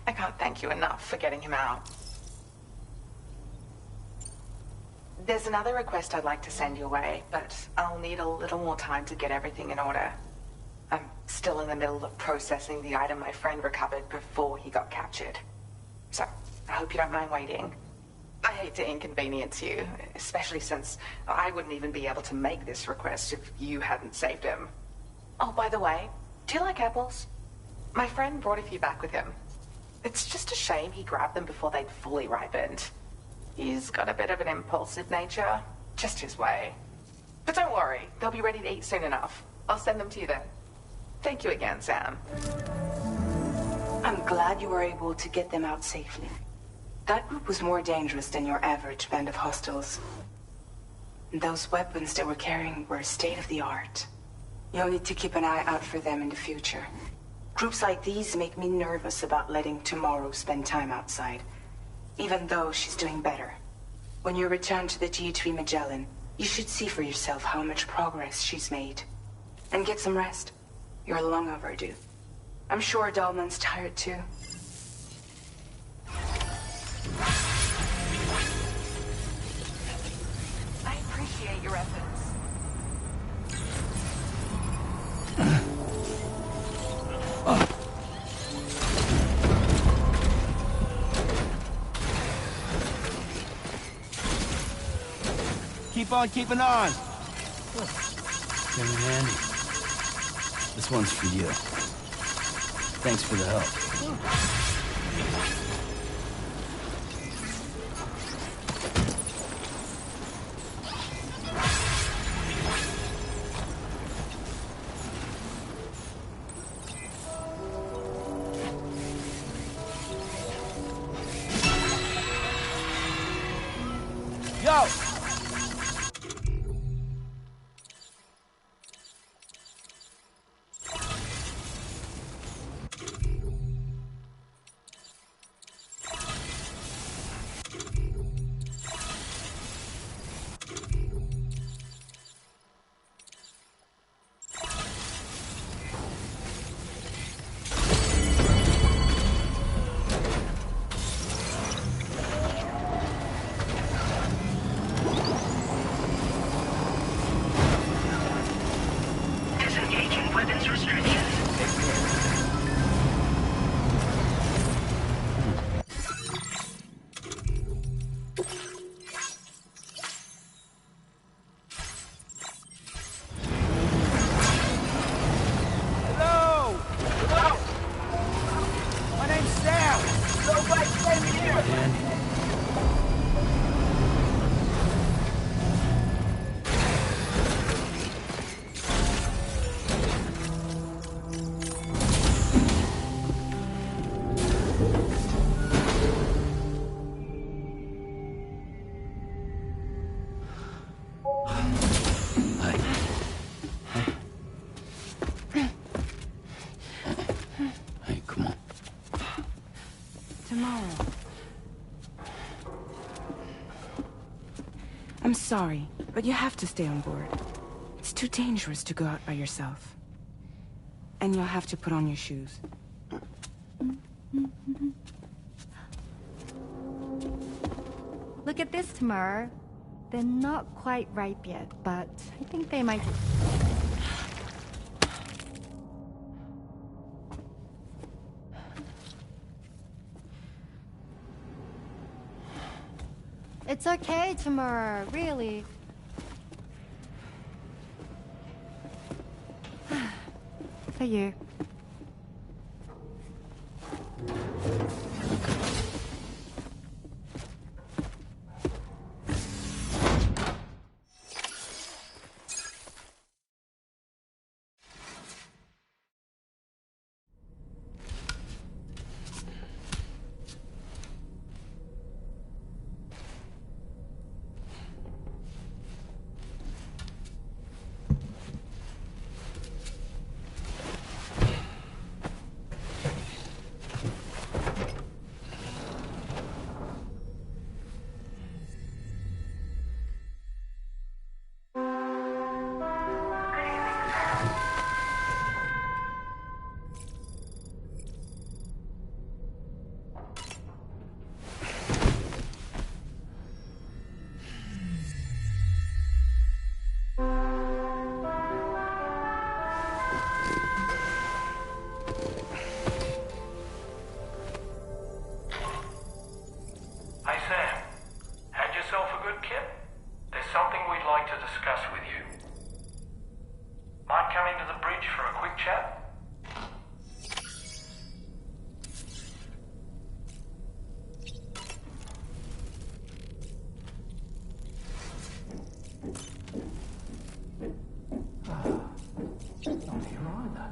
I can't thank you enough for getting him out. There's another request I'd like to send your way, but I'll need a little more time to get everything in order. I'm still in the middle of processing the item my friend recovered before he got captured. So, I hope you don't mind waiting. I hate to inconvenience you, especially since I wouldn't even be able to make this request if you hadn't saved him. Oh, by the way, do you like apples? My friend brought a few back with him. It's just a shame he grabbed them before they'd fully ripened. He's got a bit of an impulsive nature, just his way. But don't worry, they'll be ready to eat soon enough. I'll send them to you then. Thank you again, Sam. I'm glad you were able to get them out safely. That group was more dangerous than your average band of hostiles. Those weapons they were carrying were state-of-the-art. You'll need to keep an eye out for them in the future. Groups like these make me nervous about letting Tomorrow spend time outside, even though she's doing better. When you return to the G3 Magellan, you should see for yourself how much progress she's made. And get some rest. You're long overdue. I'm sure Dahlman's tired too. I appreciate your efforts. Keep on keeping on. Came in handy. This one's for you. Thanks for the help. Yo! I'm sorry, but you have to stay on board. It's too dangerous to go out by yourself. And you'll have to put on your shoes. Look at this, Tamara. They're not quite ripe yet, but I think they might... It's okay, Tamara, really. For you. Hey Sam, had yourself a good kip? There's something we'd like to discuss with you. Might come into the bridge for a quick chat? Not here either.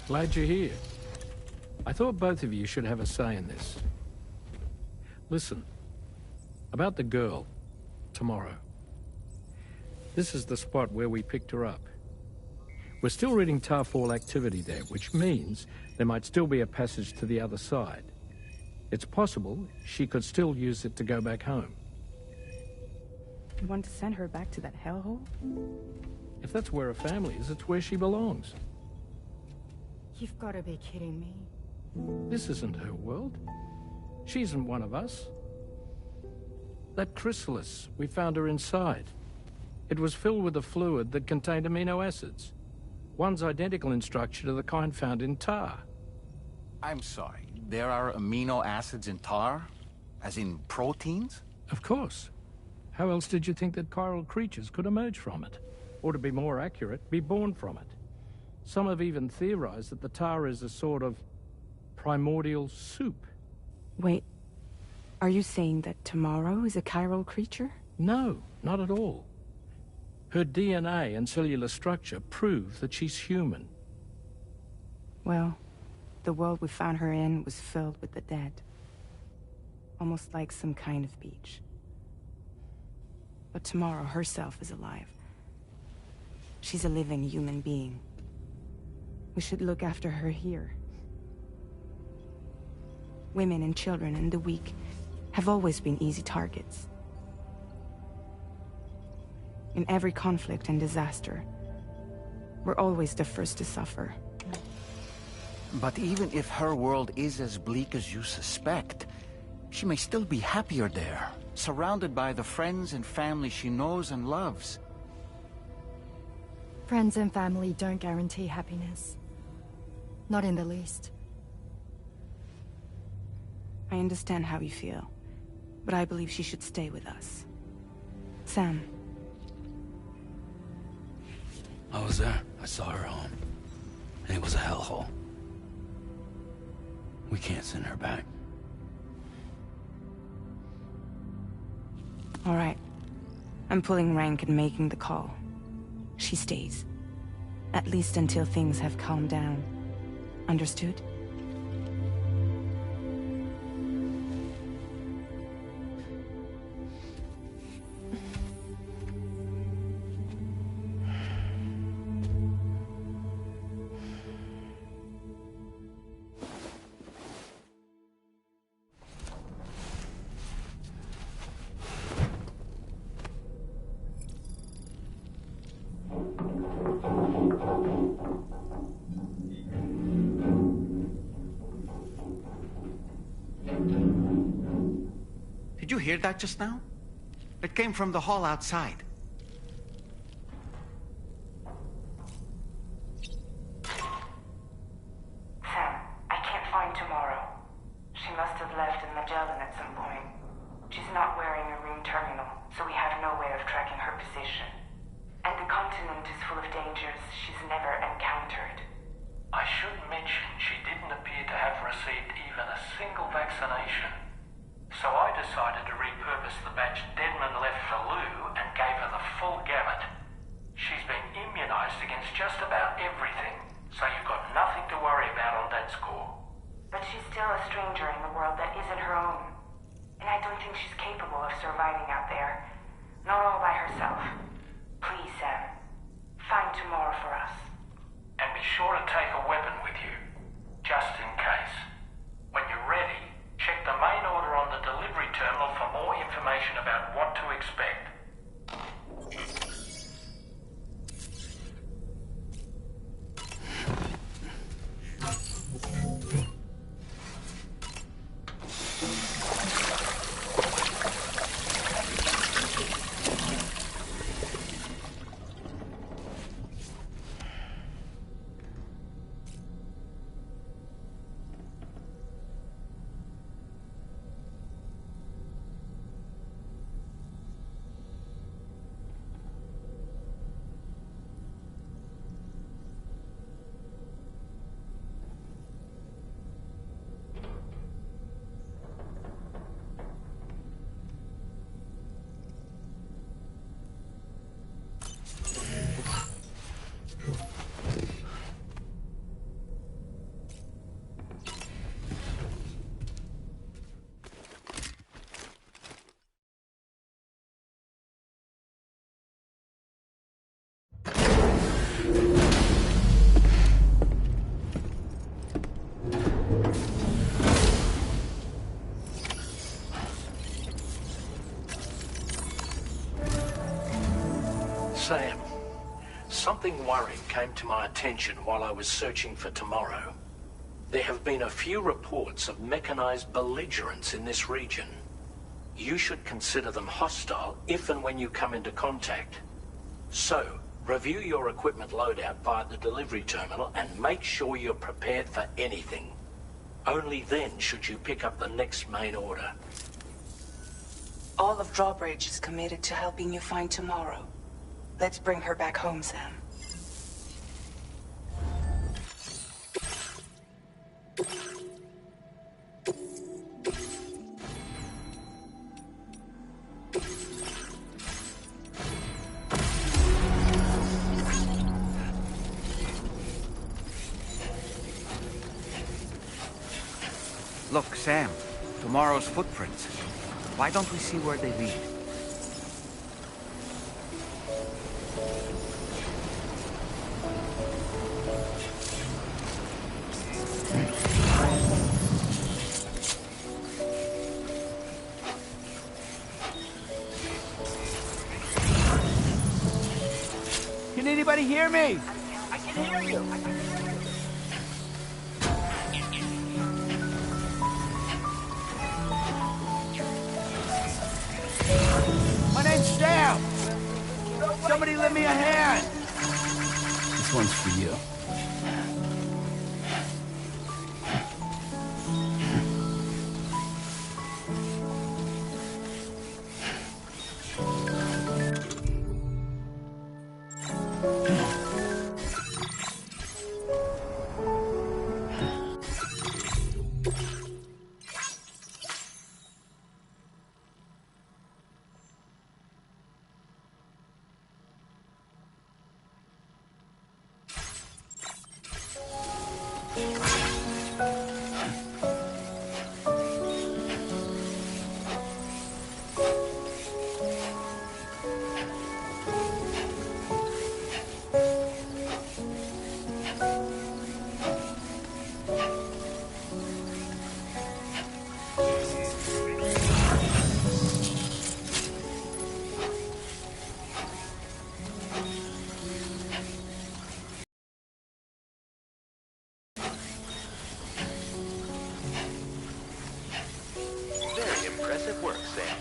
Glad you're here. I thought both of you should have a say in this. Listen, about the girl, tomorrow. This is the spot where we picked her up. We're still reading Tarfall activity there, which means there might still be a passage to the other side. It's possible she could still use it to go back home. You want to send her back to that hellhole? If that's where her family is, it's where she belongs. You've got to be kidding me. This isn't her world. She isn't one of us. That chrysalis, we found her inside. It was filled with a fluid that contained amino acids. One's identical in structure to the kind found in tar. I'm sorry, there are amino acids in tar? As in proteins? Of course. How else did you think that chiral creatures could emerge from it? Or to be more accurate, be born from it? Some have even theorized that the tar is a sort of primordial soup. Wait, are you saying that tomorrow is a chiral creature? No, not at all. Her DNA and cellular structure prove that she's human. Well, the world we found her in was filled with the dead. Almost like some kind of beach. But tomorrow herself is alive. She's a living human being. We should look after her here. Women and children and the weak have always been easy targets. In every conflict and disaster, we're always the first to suffer. But even if her world is as bleak as you suspect, she may still be happier there, surrounded by the friends and family she knows and loves. Friends and family don't guarantee happiness. Not in the least. I understand how you feel, but I believe she should stay with us. Sam. I was there. I saw her home. And it was a hellhole. We can't send her back. All right. I'm pulling rank and making the call. She stays. At least until things have calmed down. Understood? Did you hear that just now? It came from the hall outside. Sam, I can't find Tomorrow. She must have left in Magellan at some point. She's not wearing a room terminal, so we have no way of tracking her position. And the continent is full of dangers she's never encountered. I should mention she didn't appear to have received even a single vaccination. So I decided to repurpose the batch Deadman left for Lou and gave her the full gamut. She's been immunized against just about everything, so you've got nothing to worry about on that score. But she's still a stranger in the world that isn't her own. And I don't think she's capable of surviving out there. Not all by herself. Please, Sam. Find Tomorrow for us. And be sure to take a weapon with you, just in case. When you're ready, check the main order on the delivery terminal for more information about what to expect. Sam, something worrying came to my attention while I was searching for Tomorrow. There have been a few reports of mechanized belligerents in this region. You should consider them hostile if and when you come into contact. So, review your equipment loadout via the delivery terminal and make sure you're prepared for anything. Only then should you pick up the next main order. All of Drawbridge is committed to helping you find Tomorrow. Let's bring her back home, Sam. Look, Sam. Tomorrow's footprints. Why don't we see where they lead? Can anybody hear me? I can hear you. My name's Sam. Somebody lend me a hand. This one's for you. Very impressive work, Sam.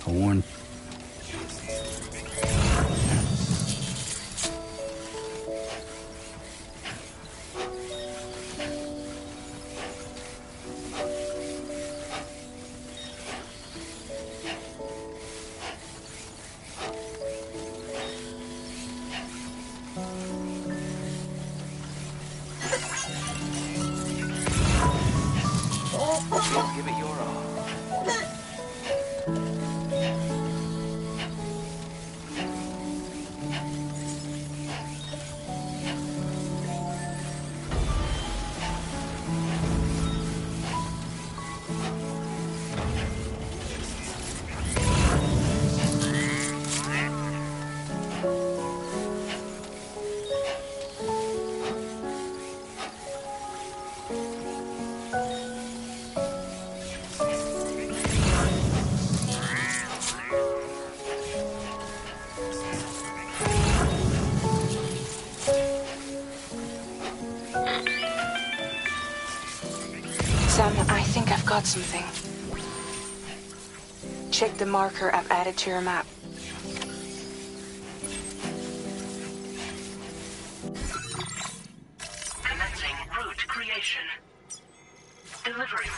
I warned. Just give it your all. Sam, I think I've got something. Check the marker I've added to your map. Commencing route creation. Delivering.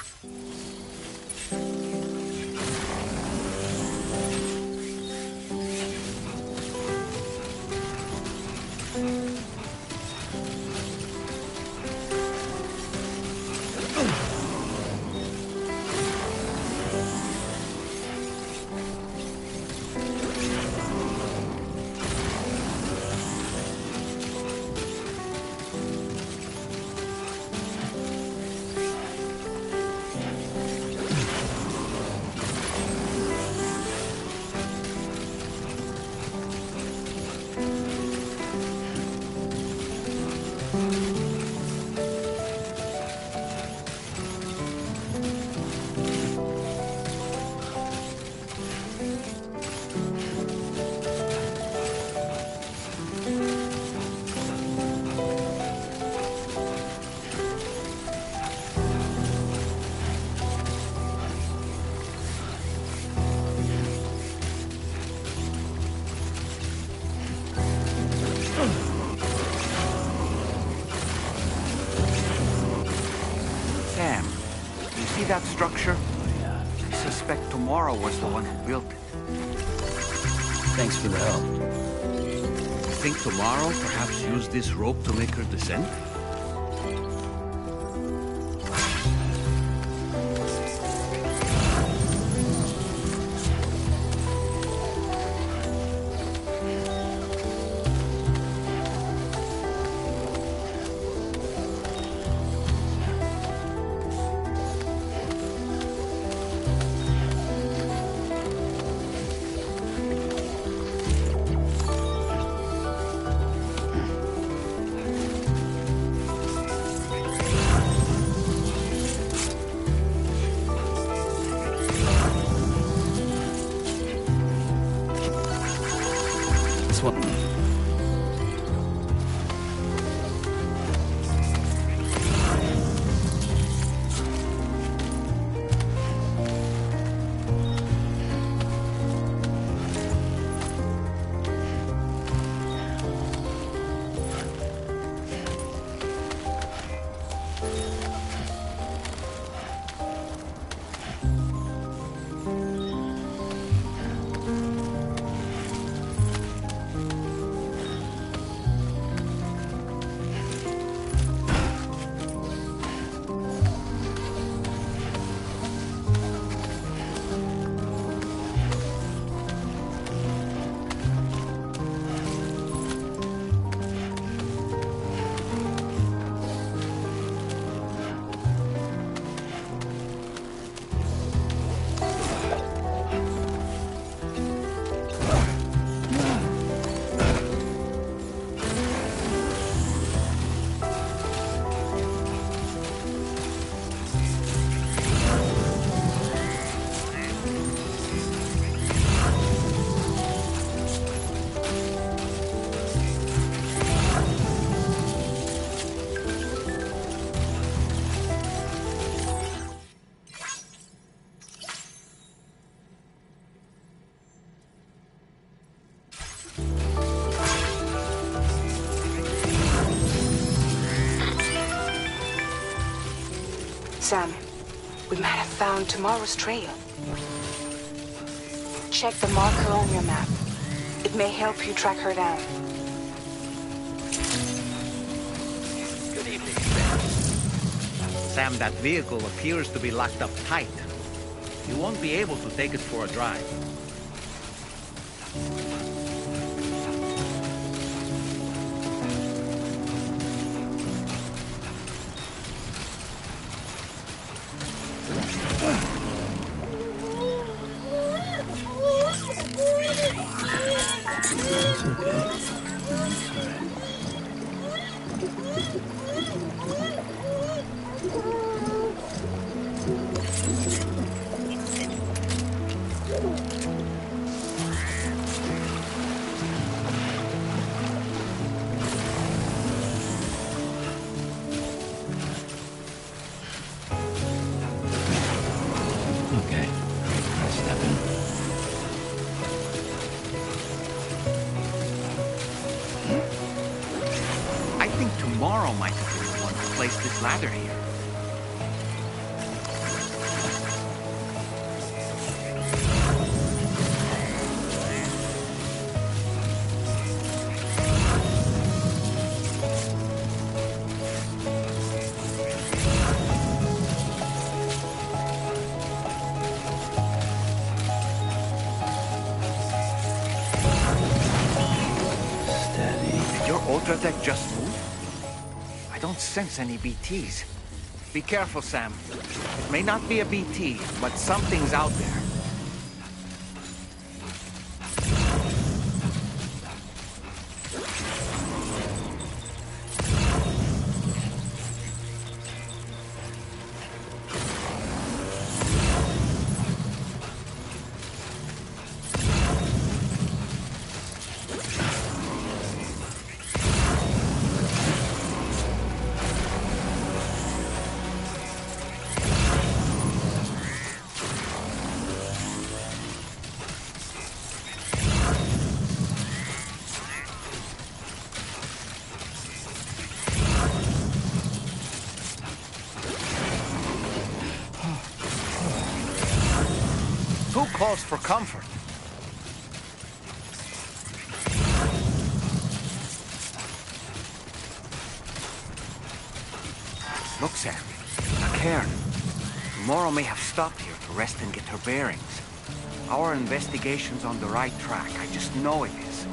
Sam, you see that structure? I suspect Tomorrow was the one who built it. Thanks for the help. You think Tomorrow perhaps used this rope to make her descent? Sam, we might have found tomorrow's trail. Check the marker on your map. It may help you track her down. Good evening, Sam. Sam, that vehicle appears to be locked up tight. You won't be able to take it for a drive. Tomorrow might have been the one who placed this ladder here. Did your ultra deck just move? I don't sense any BTs. Be careful, Sam. It may not be a BT, but something's out there. Who calls for comfort? Look, Sam. A cairn. Tomorrow may have stopped here to rest and get her bearings. Our investigation's on the right track. I just know it is.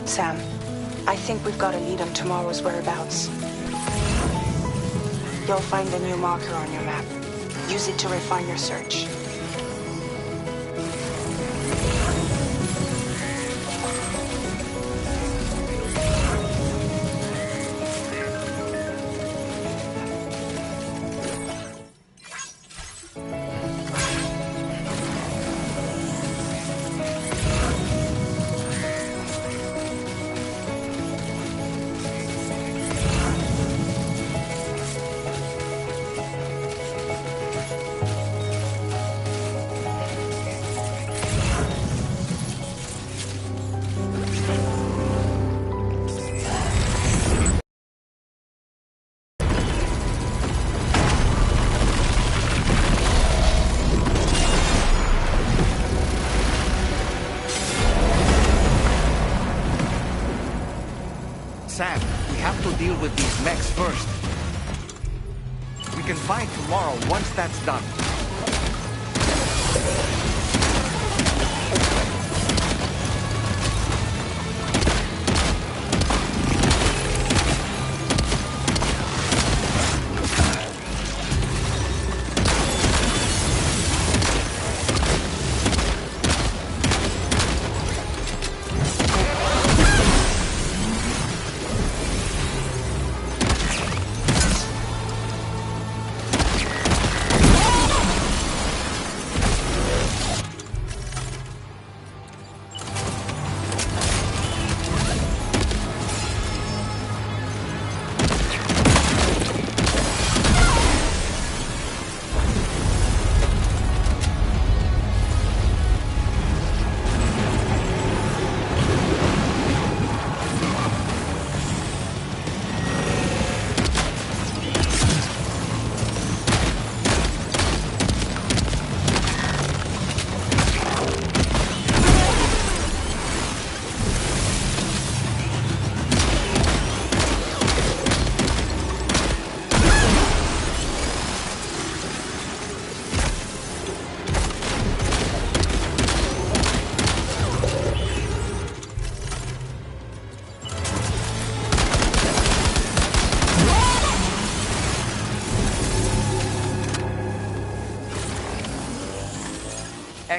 Sam, I think we've got a lead on tomorrow's whereabouts. You'll find a new marker on your map. Use it to refine your search. Sam, we have to deal with these mechs first. We can fight tomorrow once that's done.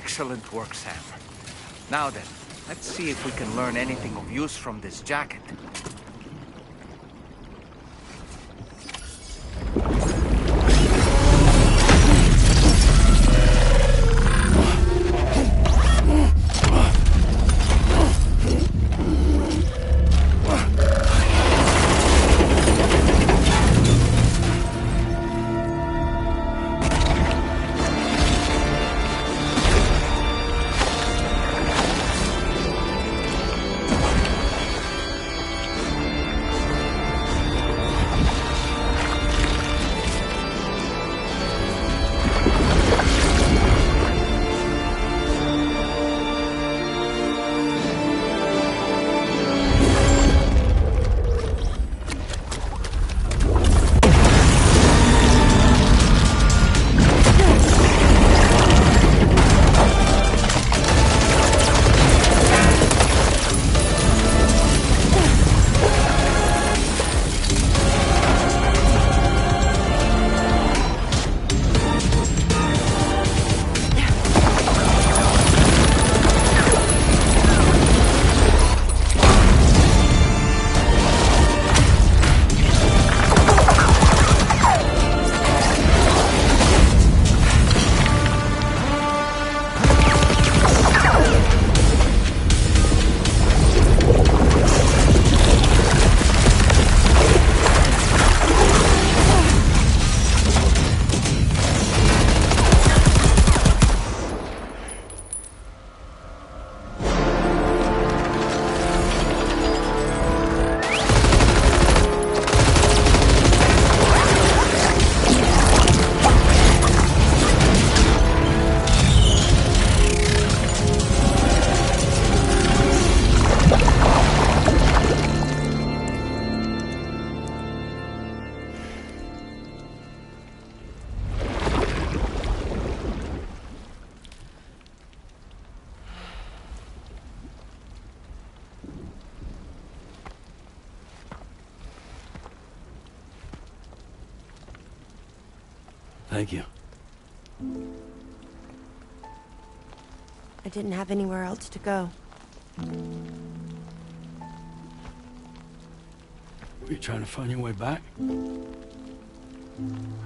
Excellent work, Sam. Now then, let's see if we can learn anything of use from this jacket. Thank you. I didn't have anywhere else to go. Were you trying to find your way back?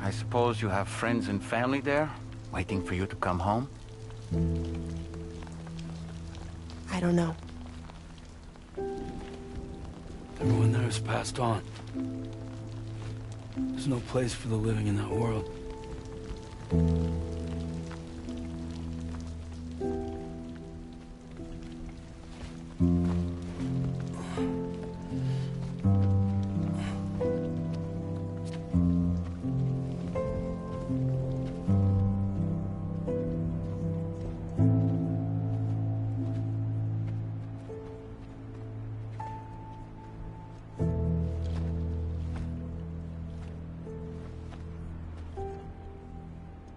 I suppose you have friends and family there, waiting for you to come home? I don't know. Everyone there has passed on. There's no place for the living in that world.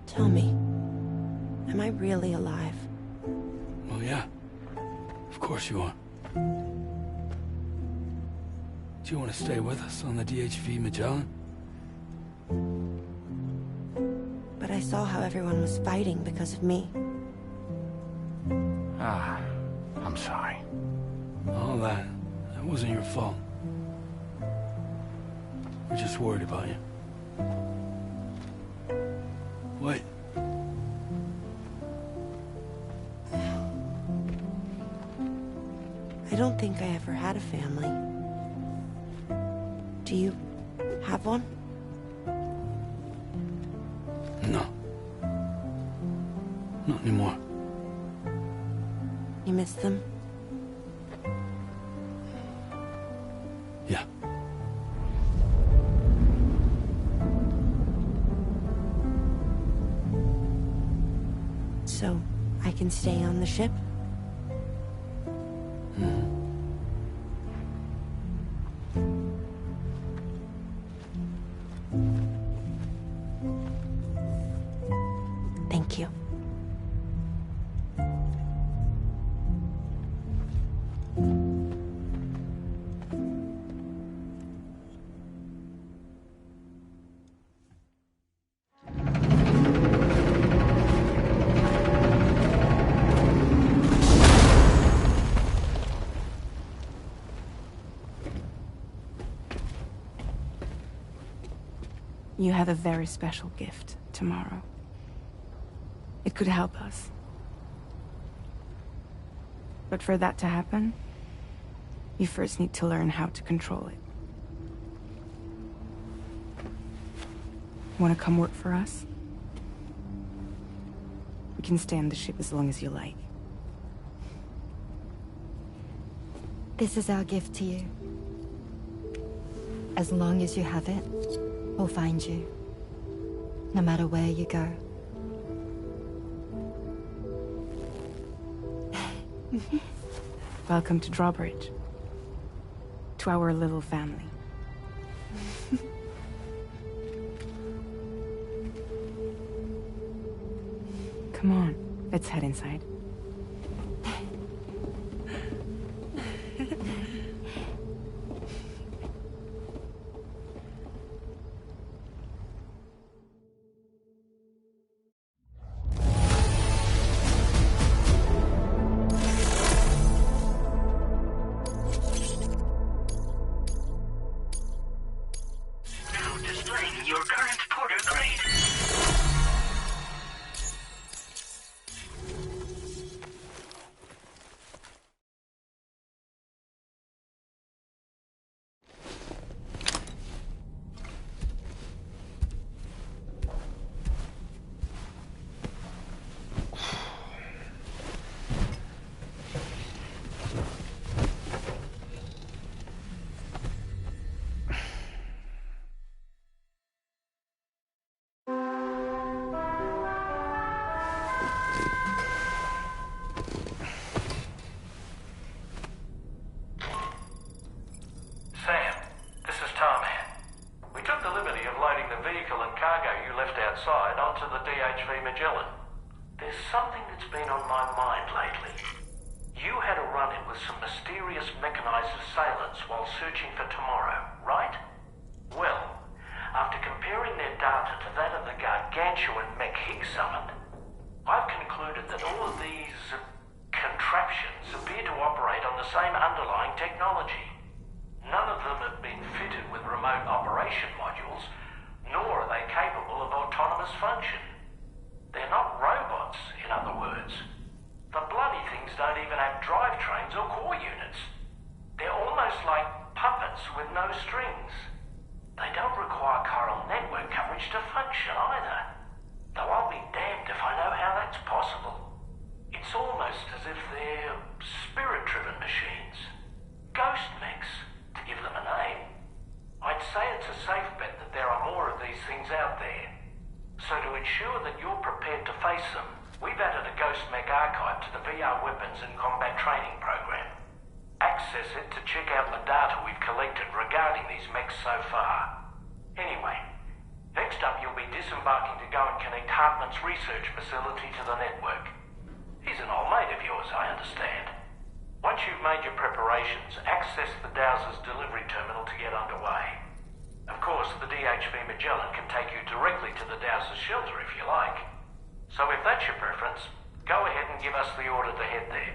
Tell me, am I really alive? Well, yeah. Of course you are. Do you want to stay with us on the DHV Magellan? But I saw how everyone was fighting because of me. I'm sorry. All that wasn't your fault. We're just worried about you. Wait. I don't think I ever had a family. Do you have one? No. Not anymore. You miss them? Yeah. So, I can stay on the ship? Thank you. You have a very special gift tomorrow. It could help us. But for that to happen, you first need to learn how to control it. Want to come work for us? We can stay on the ship as long as you like. This is our gift to you. As long as you have it, we'll find you. No matter where you go. Welcome to Drawbridge. To our little family. Come on, let's head inside. There's something that's been on my mind lately. You had a run-in with some mysterious mechanized assailants while searching for tomorrow, right? Well, after comparing their data to that of the gargantuan mech Higgs summoned, I've concluded that all of these contraptions appear to operate on the same underlying technology. None of them have been fitted with remote operation modules, nor are they capable of autonomous function. They're not robots, in other words. The bloody things don't even have drivetrains or core units. They're almost like puppets with no strings. They don't require chiral network coverage to function either. Though I'll be damned if I know how that's possible. It's almost as if they're spirit-driven machines. Ghost mechs, to give them a name. I'd say it's a safe bet that there are more of these things out there. So to ensure that you're prepared to face them, we've added a Ghost Mech archive to the VR Weapons and Combat Training program. Access it to check out the data we've collected regarding these mechs so far. Anyway, next up you'll be disembarking to go and connect Hartman's research facility to the network. He's an old mate of yours, I understand. Once you've made your preparations, access the Dowser's delivery terminal to get underway. Of course, the DHV Magellan can take you directly to the Dowser's shelter if you like. So if that's your preference, go ahead and give us the order to head there.